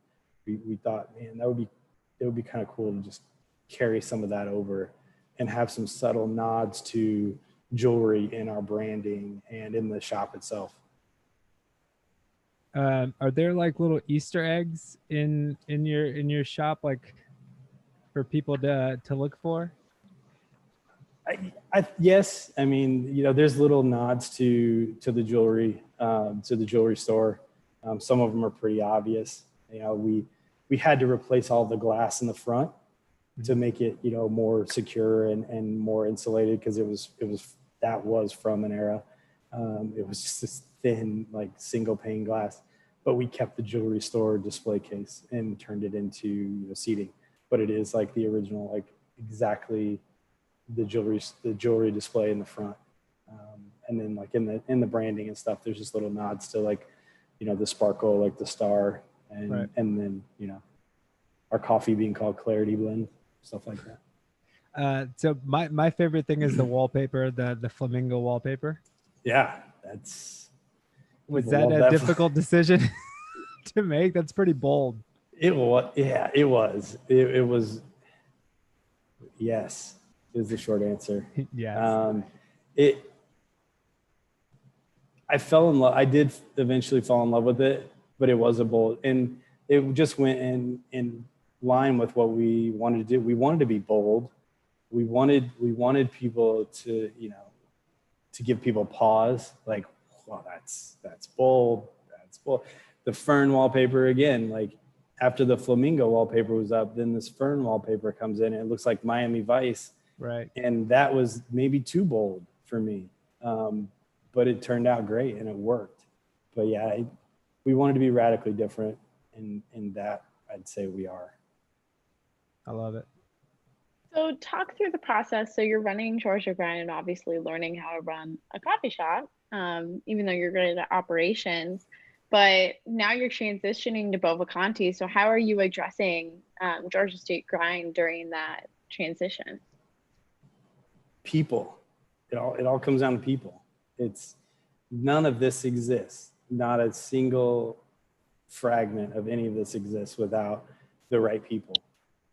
We thought, man, it would be kind of cool to just carry some of that over and have some subtle nods to jewelry in our branding and in the shop itself. Are there like little Easter eggs in your shop, like for people to look for? Yes. I mean, you know, there's little nods to the jewelry store. Some of them are pretty obvious. You know, we had to replace all the glass in the front to make it, you know, more secure and more insulated, because it was from an era. It was just this thin, like single pane glass, but we kept the jewelry store display case and turned it into, you know, seating. But it is like the original, like exactly the jewelry display in the front. And then like in the branding and stuff, there's just little nods to, like, you know, the sparkle, like the star, and right. And then, you know, our coffee being called Clarity Blend, stuff like that. So my favorite thing is the wallpaper, the flamingo wallpaper. Yeah, was that a difficult decision to make? That's pretty bold. It was. Yeah, it was. It was. Yes, is the short answer. Yes. I fell in love. I did eventually fall in love with it, but it was a bold, and it just went in line with what we wanted to do. We wanted to be bold. We wanted people to, you know, to give people pause, like, well, that's bold. That's bold. The fern wallpaper again, like after the flamingo wallpaper was up, then this fern wallpaper comes in and it looks like Miami Vice. Right. And that was maybe too bold for me. But it turned out great and it worked. But yeah, we wanted to be radically different, and that I'd say we are. I love it. So talk through the process. So you're running Georgia Grind and obviously learning how to run a coffee shop, even though you're good at operations. But now you're transitioning to Bovaconti. So how are you addressing Georgia Street Grind during that transition? People. It all comes down to people. It's none of this exists. Not a single fragment of any of this exists without the right people.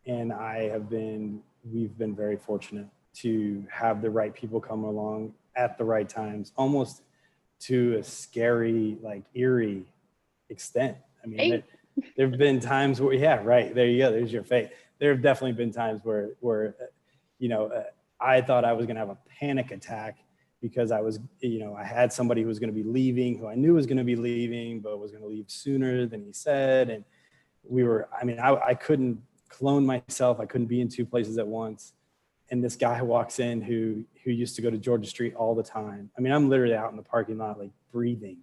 And we've been very fortunate to have the right people come along at the right times, almost to a scary, like eerie extent. I mean, there've been times where, yeah, right, there you go, there's your fate. There have definitely been times where you know, I thought I was gonna have a panic attack because I was, you know, I had somebody who was gonna be leaving, who I knew was gonna be leaving, but was gonna leave sooner than he said. And I couldn't clone myself. I couldn't be in two places at once. And this guy walks in who used to go to Georgia Street all the time. I mean, I'm literally out in the parking lot, like breathing,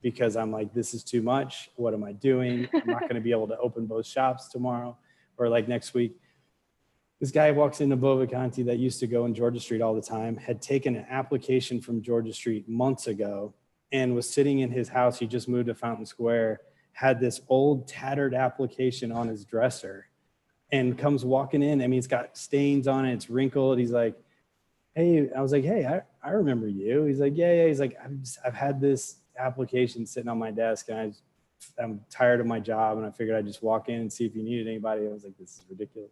because I'm like, this is too much. What am I doing? I'm not going to be able to open both shops tomorrow or like next week. This guy walks into Bovaconti that used to go in Georgia Street all the time, had taken an application from Georgia Street months ago and was sitting in his house. He just moved to Fountain Square, had this old tattered application on his dresser, and comes walking in. I mean, it's got stains on it. It's wrinkled. He's like, hey, I was like, hey, I remember you. He's like, yeah. He's like, I've had this application sitting on my desk and I'm tired of my job. And I figured I'd just walk in and see if you needed anybody. I was like, this is ridiculous.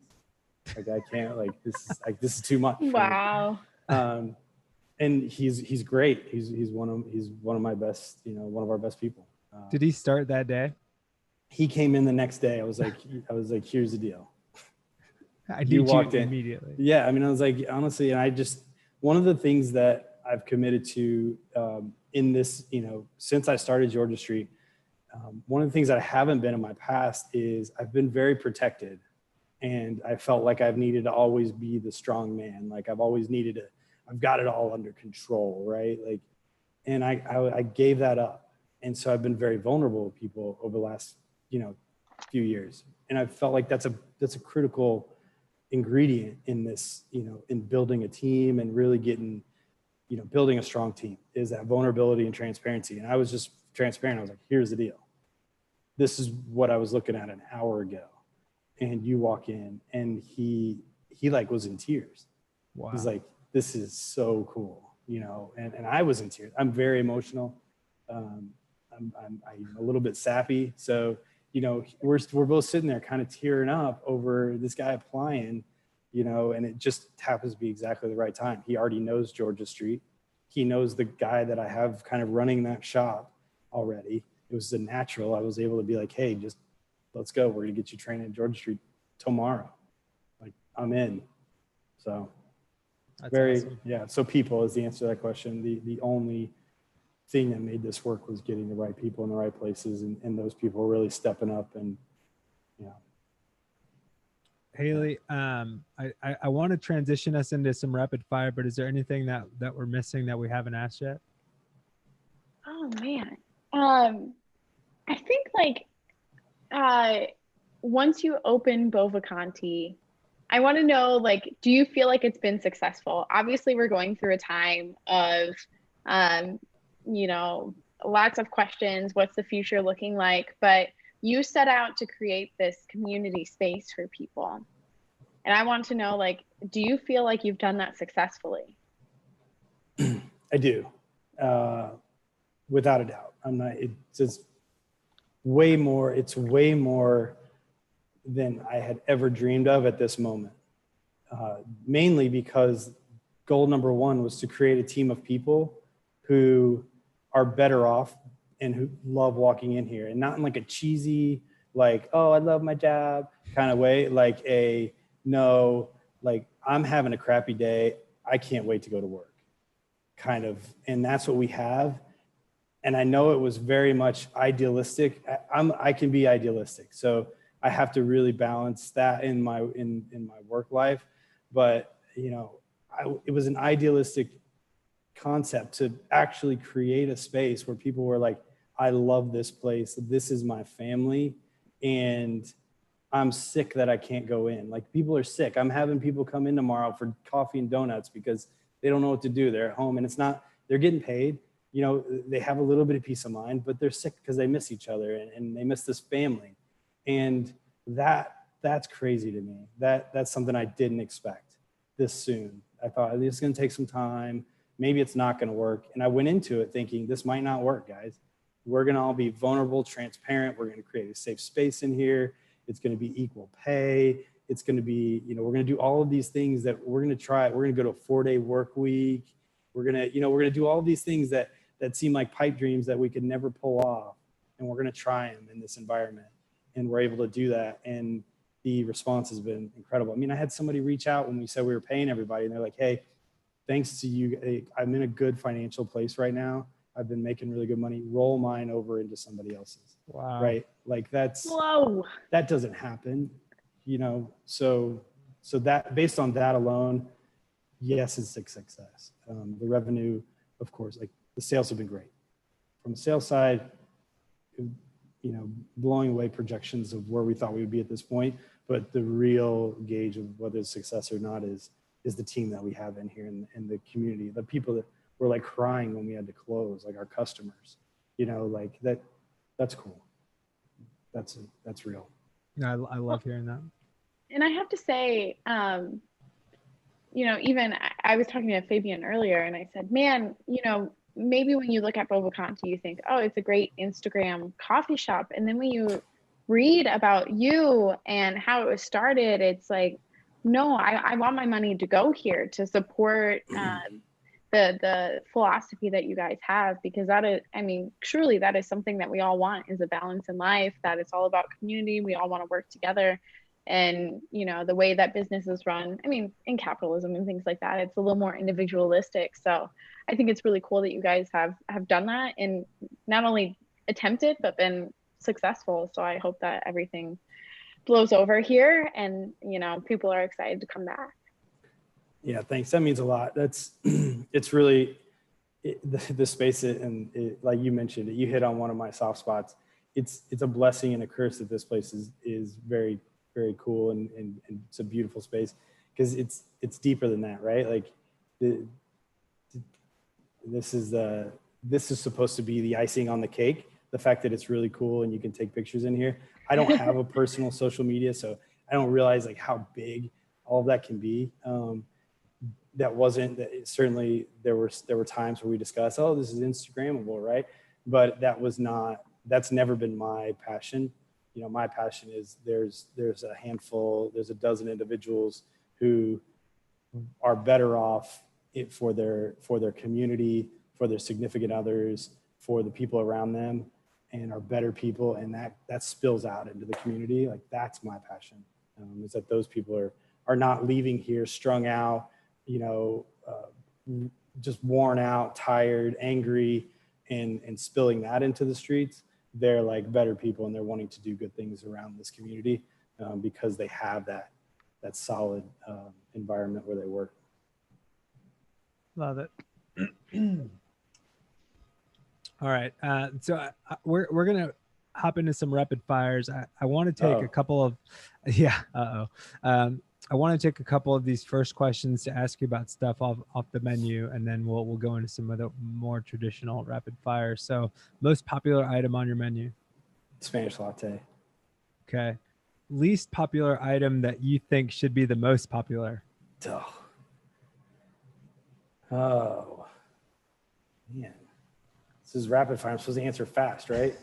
Like, I can't, like, this is too much. Wow. And he's great. He's one of my best, one of our best people. Did he start that day? He came in the next day. I was like, here's the deal. You walked in immediately. Yeah. I mean, I was like, honestly, and one of the things that I've committed to in this, since I started Georgia Street, one of the things that I haven't been in my past is I've been very protected, and I felt like I've needed to always be the strong man. Like I've always needed to, I've got it all under control. Right. Like, and I gave that up. And so I've been very vulnerable with people over the last, few years. And I felt like that's a critical ingredient in this, in building a team and really getting, building a strong team, is that vulnerability and transparency. And I was just transparent. I was like, here's the deal. This is what I was looking at an hour ago. And you walk in and he like was in tears. Wow. He's like, this is so cool, and I was in tears. I'm very emotional. I'm a little bit sappy. So, we're both sitting there kind of tearing up over this guy applying, and it just happens to be exactly the right time. He already knows Georgia Street. He knows the guy that I have kind of running that shop already. It was a natural. I was able to be like, hey, just let's go. We're going to get you training at Georgia Street tomorrow. Like, I'm in. So That's very, awesome. yeah. So people is the answer to that question. The only thing that made this work was getting the right people in the right places, and those people really stepping up. And Haley, I want to transition us into some rapid fire, but is there anything that we're missing that we haven't asked yet? Oh man. I think once you open Bovaconti, I want to know, do you feel like it's been successful? Obviously, we're going through a time of, lots of questions. What's the future looking like? But you set out to create this community space for people. And I want to know, do you feel like you've done that successfully? I do, without a doubt. It's just way more. It's way more than I had ever dreamed of at this moment. Mainly because goal number one was to create a team of people who are better off and who love walking in here, and not in like a cheesy, oh, I love my job kind of way. I'm having a crappy day. I can't wait to go to work kind of. And that's what we have. And I know it was very much idealistic. I can be idealistic. So I have to really balance that in my work life. But, it was an idealistic concept to actually create a space where people were like, I love this place. This is my family. And I'm sick that I can't go in. People are sick. I'm having people come in tomorrow for coffee and donuts because they don't know what to do. They're at home, and they're getting paid. They have a little bit of peace of mind, but they're sick because they miss each other and they miss this family. And that's crazy to me. That's something I didn't expect this soon. I thought it's going to take some time. Maybe it's not going to work. And I went into it thinking this might not work, guys. We're going to all be vulnerable, transparent. We're going to create a safe space in here. It's going to be equal pay. It's going to be, we're going to do all of these things that we're going to try. We're going to go to a 4-day work week. We're going to do all of these things that seem like pipe dreams that we could never pull off. And we're going to try them in this environment. And we're able to do that. And the response has been incredible. I mean, I had somebody reach out when we said we were paying everybody, and they're like, hey, thanks to you, I'm in a good financial place right now. I've been making really good money. Roll mine over into somebody else's. Wow. Right? That doesn't happen, So that, based on that alone, yes, it's a success. The revenue, of course, like the sales have been great. From the sales side, you know, blowing away projections of where we thought we would be at this point. But the real gauge of whether it's success or not is the team that we have in here and the community, the people that were like crying when we had to close, like our customers, you know, like that's cool. That's real. I love hearing that. And I have to say, you know, even I was talking to Fabian earlier and I said, man, you know, maybe when you look at Bovaconti, you think, oh, it's a great Instagram coffee shop. And then when you read about you and how it was started, it's like, no, I want my money to go here to support the philosophy that you guys have, because that is, I mean, truly that is something that we all want, is a balance in life, that it's all about community. We all want to work together. And, you know, the way that business is run, I mean, in capitalism and things like that, it's a little more individualistic. So I think it's really cool that you guys have done that and not only attempted, but been successful. So I hope that everything blows over here and, you know, people are excited to come back. Yeah, thanks. That means a lot. That's, it's really the space and like you mentioned, you hit on one of my soft spots. It's a blessing and a curse that this place is very, very cool and it's a beautiful space because it's deeper than that, right? Like this is supposed to be the icing on the cake. The fact that it's really cool and you can take pictures in here. I don't have a personal social media, so I don't realize like how big all of that can be. Certainly there were times where we discussed, oh, this is Instagrammable, right? But that's never been my passion. You know, my passion is there's a dozen individuals who are better off for their community, for their significant others, for the people around them, and are better people, and that spills out into the community. Like that's my passion, is that those people are not leaving here strung out, you know, just worn out, tired, angry, and spilling that into the streets. They're like better people and they're wanting to do good things around this community because they have that solid environment where they work. Love it. All right. So we're going to hop into some rapid fires. I want to take a couple of, I want to take a couple of these first questions to ask you about stuff off the menu, and then we'll go into some of the more traditional rapid fire. So most popular item on your menu? Spanish latte. Okay. Least popular item that you think should be the most popular? Oh, man. This is rapid fire. I'm supposed to answer fast, right?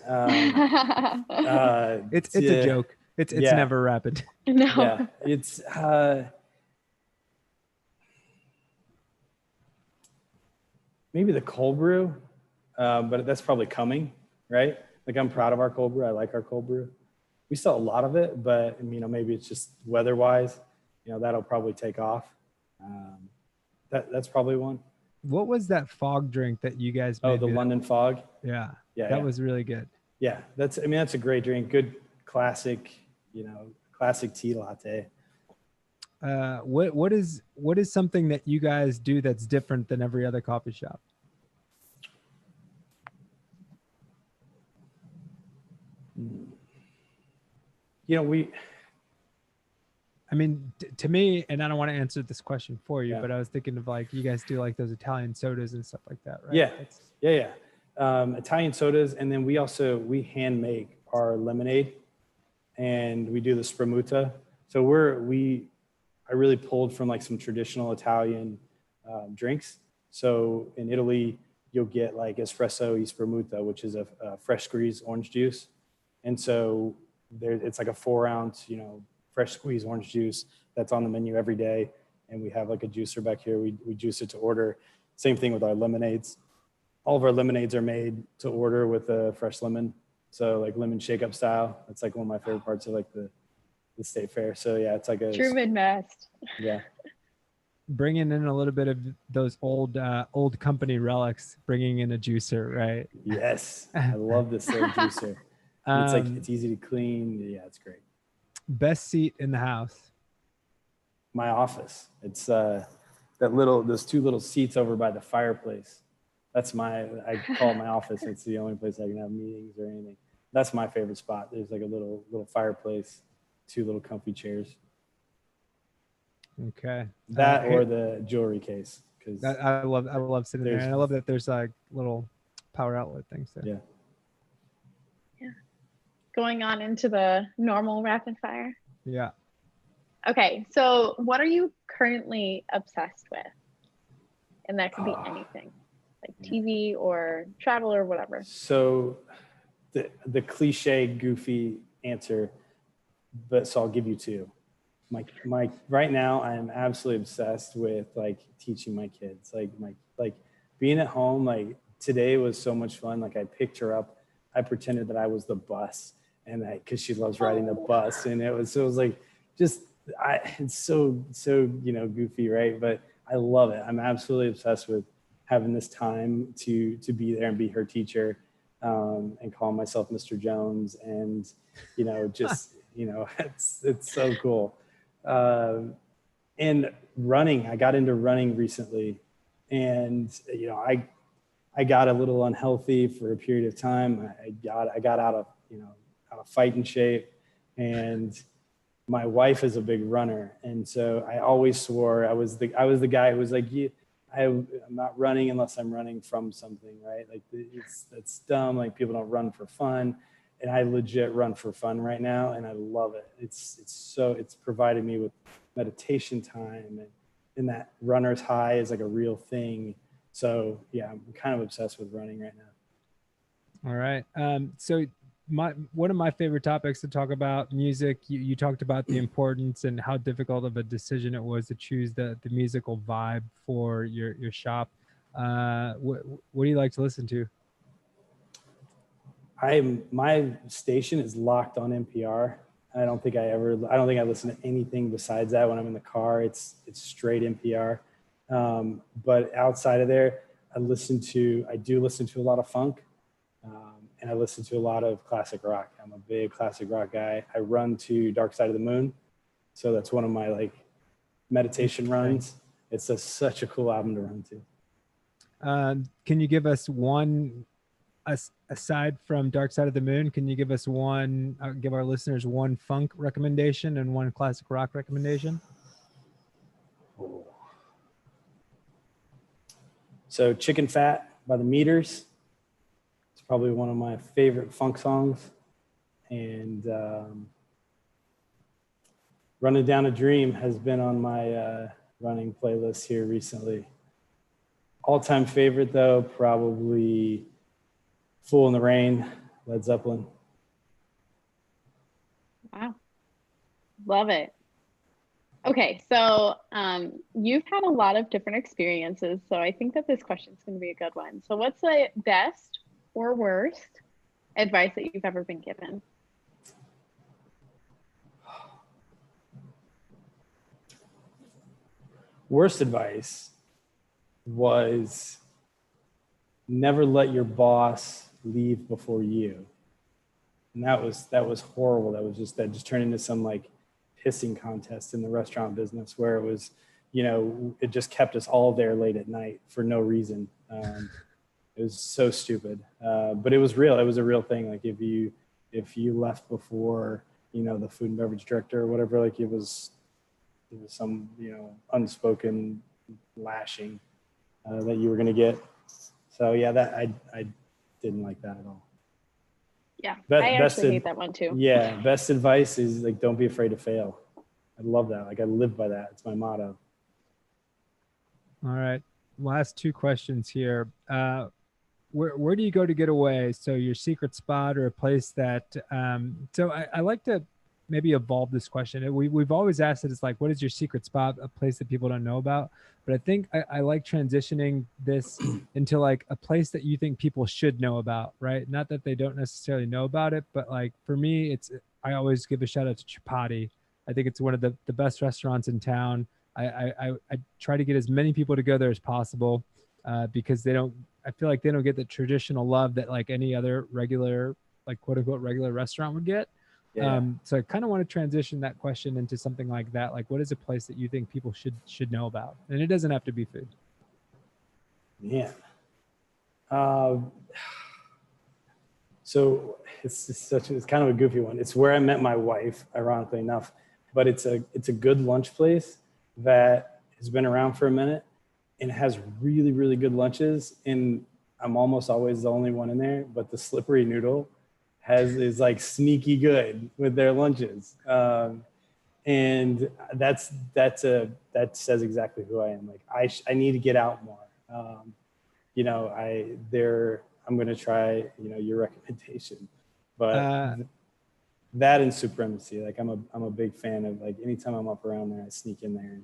It's a joke. It's never rapid. No. Yeah, it's maybe the cold brew, but that's probably coming, right? Like I'm proud of our cold brew. I like our cold brew. We sell a lot of it, but you know, maybe it's just weather-wise. You know, that'll probably take off. That's probably one. What was that fog drink that you guys made? Oh, the London Fog. Yeah. That was really good. Yeah, that's a great drink. Good classic, you know, classic tea latte. What is something that you guys do that's different than every other coffee shop? You know, I mean, to me, and I don't want to answer this question for you, but I was thinking of like, you guys do like those Italian sodas and stuff like that, right? Yeah. Italian sodas. And then we hand make our lemonade and we do the spremuta. So I really pulled from like some traditional Italian drinks. So in Italy, you'll get like espresso e spremuta, which is a fresh squeezed orange juice. And so it's like a 4-ounce, you know, fresh squeezed orange juice that's on the menu every day. And we have like a juicer back here. We juice it to order. Same thing with our lemonades. All of our lemonades are made to order with a fresh lemon. So like lemon shake up style. That's like one of my favorite parts of like the state fair. So yeah, it's like a true Midwest. Yeah. Bringing in a little bit of those old company relics, bringing in a juicer, right? Yes. I love this little juicer. It's like, it's easy to clean. Yeah, it's great. Best seat in the house? My office. It's those two little seats over by the fireplace. I call it my office. It's the only place I can have meetings or anything. That's my favorite spot. There's like a little fireplace, two little comfy chairs. Okay. That or the jewelry case. Cause I love sitting there. And I love that there's like little power outlet things there. Yeah. Yeah. Going on into the normal rapid fire. Yeah. Okay. So what are you currently obsessed with? And that could be anything, like TV or travel or whatever. So the cliche goofy answer, so I'll give you two. My right now I'm absolutely obsessed with like teaching my kids, like being at home. Like today was so much fun. Like I picked her up, I pretended that I was the bus, and because she loves riding the bus, and it was like just it's so goofy, right? But I love it. I'm absolutely obsessed with having this time to be there and be her teacher, and call myself Mr. Jones, and just it's so cool. And running, I got into running recently, and I got a little unhealthy for a period of time. I got out of fighting shape, and my wife is a big runner, and so I always swore I was the guy who was like, I'm not running unless I'm running from something, right? Like that's dumb. Like people don't run for fun, and I legit run for fun right now, and I love it. It's provided me with meditation time, and that runner's high is like a real thing. So yeah, I'm kind of obsessed with running right now. All right. So one of my favorite topics to talk about, music. You talked about the importance and how difficult of a decision it was to choose the musical vibe for your shop. What do you like to listen to? My station is locked on NPR. I don't think I listen to anything besides that when I'm in the car. It's straight NPR. But outside of there, I do listen to a lot of funk. And I listen to a lot of classic rock. I'm a big classic rock guy. I run to Dark Side of the Moon. So that's one of my like meditation runs. It's such a cool album to run to. Can you give us one, aside from Dark Side of the Moon, can you give us give our listeners one funk recommendation and one classic rock recommendation? So Chicken Fat by the Meters. It's probably one of my favorite funk songs. And Running Down a Dream has been on my running playlist here recently. All-time favorite though, probably Fool in the Rain, Led Zeppelin. Wow. Love it. Okay, so you've had a lot of different experiences, so I think that this question is going to be a good one. So what's the best or worst advice that you've ever been given? Worst advice was never let your boss leave before you. And that was horrible. That just turned into some like pissing contest in the restaurant business where it was, it just kept us all there late at night for no reason. It was so stupid. But it was real. It was a real thing. Like if you left before, the food and beverage director or whatever, like it was some, unspoken lashing that you were going to get. So yeah, that I didn't like that at all. Yeah, I actually hate that one too. Yeah, best advice is like, don't be afraid to fail. I love that. Like I live by that. It's my motto. All right, last two questions here. Where do you go to get away? So your secret spot or a place that, so I like to maybe evolve this question. We've always asked it, it's like, what is your secret spot, a place that people don't know about? But I think I like transitioning this into like a place that you think people should know about, right? Not that they don't necessarily know about it, but like for me, I always give a shout out to Chapati. I think it's one of the best restaurants in town. I try to get as many people to go there as possible because I feel like they don't get the traditional love that like any other regular, like quote unquote regular restaurant would get. Yeah. So I kind of want to transition that question into something like that. Like, what is a place that you think people should know about? And it doesn't have to be food. Yeah. So it's kind of a goofy one. It's where I met my wife, ironically enough, but it's a good lunch place that has been around for a minute and has really, really good lunches. And I'm almost always the only one in there, but the Slippery Noodle is like sneaky good with their lunches. And that says exactly who I am. Like I need to get out more. You know, I'm going to try, you know, your recommendation, but that and Supremacy, like I'm a big fan of, like, anytime I'm up around there, I sneak in there and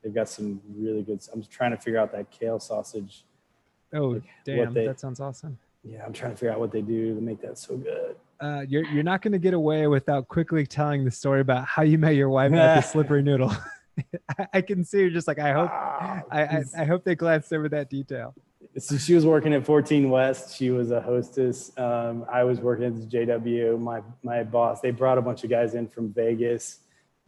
they've got some really good, I'm trying to figure out that kale sausage. Oh, like damn. That sounds awesome. Yeah. I'm trying to figure out what they do to make that so good. You're not going to get away without quickly telling the story about how you met your wife at the Slippery Noodle. I can see you're just like, I hope they glanced over that detail. So she was working at 14 West. She was a hostess. I was working at the JW. My boss, they brought a bunch of guys in from Vegas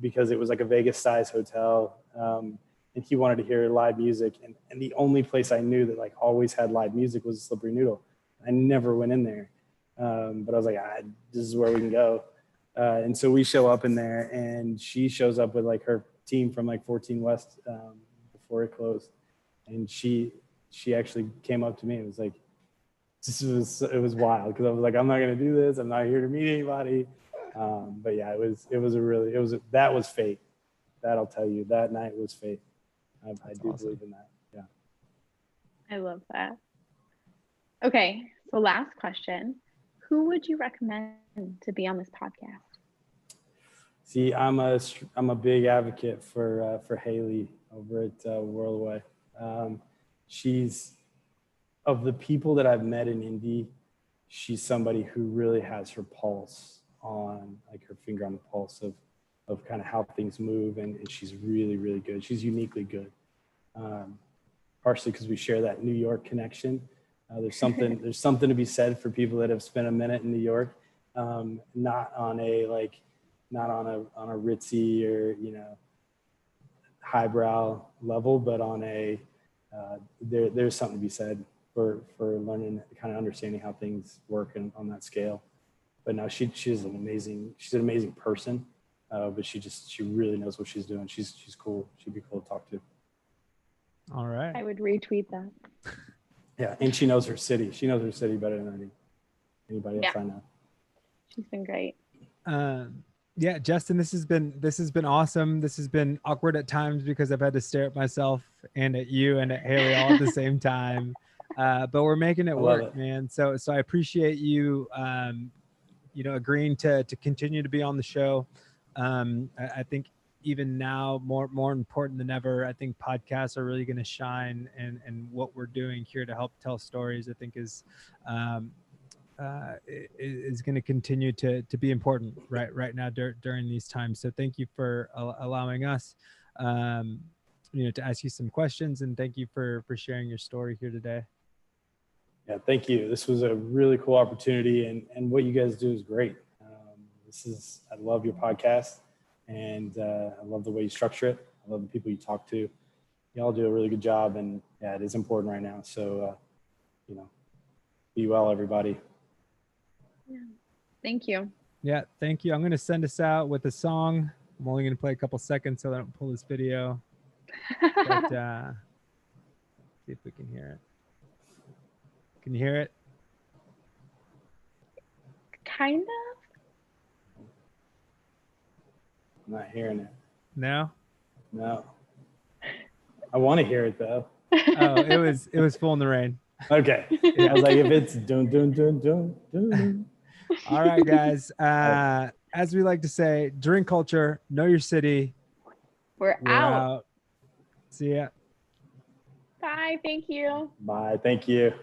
because it was like a Vegas size hotel. And he wanted to hear live music. And the only place I knew that like always had live music was the Slippery Noodle. I never went in there. But I was like, this is where we can go. And so we show up in there and she shows up with like her team from like 14 West before it closed. And she actually came up to me and was like, it was wild because I was like, I'm not going to do this. I'm not here to meet anybody. But yeah, that was fate. That I'll tell you, that night was fate. I do awesome. believe in that. Yeah. I love that. Okay. So last question, who would you recommend to be on this podcast? See, I'm a big advocate for Haley over at Worldway. She's, of the people that I've met in Indy, she's somebody who really has her pulse on, like her finger on the pulse of kind of how things move. And she's really, really good. She's uniquely good. Partially because we share that New York connection. There's something to be said for people that have spent a minute in New York, not on a ritzy or, you know, highbrow level, but on a there's something to be said for learning, kind of understanding how things work on that scale. But no, she's an amazing person, but she really knows what she's doing. She's cool. She'd be cool to talk to. All right. I would retweet that. Yeah, and she knows her city. She knows her city better than anybody else I know. She's been great. Yeah, Justin, this has been awesome. This has been awkward at times because I've had to stare at myself and at you and at Haley all at the same time. But we're making it work, man. So I appreciate you, you know, agreeing to continue to be on the show. I think even now, more important than ever, I think podcasts are really going to shine, and what we're doing here to help tell stories, I think is going to continue to be important right now during these times. So thank you for allowing us, you know, to ask you some questions, and thank you for sharing your story here today. Yeah, thank you. This was a really cool opportunity, and what you guys do is great. I love your podcast, and I love the way you structure it. I love the people you talk to. You all do a really good job, and yeah, it is important right now. So, you know, be well, everybody. Yeah. Thank you. Yeah, thank you. I'm going to send us out with a song. I'm only going to play a couple seconds so I don't pull this video. But see if we can hear it. Can you hear it? Kind of. I'm not hearing it. No? No. I want to hear it though. Oh, it was Full in the Rain. Okay. I was like, if it's dun dun dun dun dun. All right, guys. As we like to say, drink culture, know your city. We're out. See ya. Bye. Thank you. Bye. Thank you.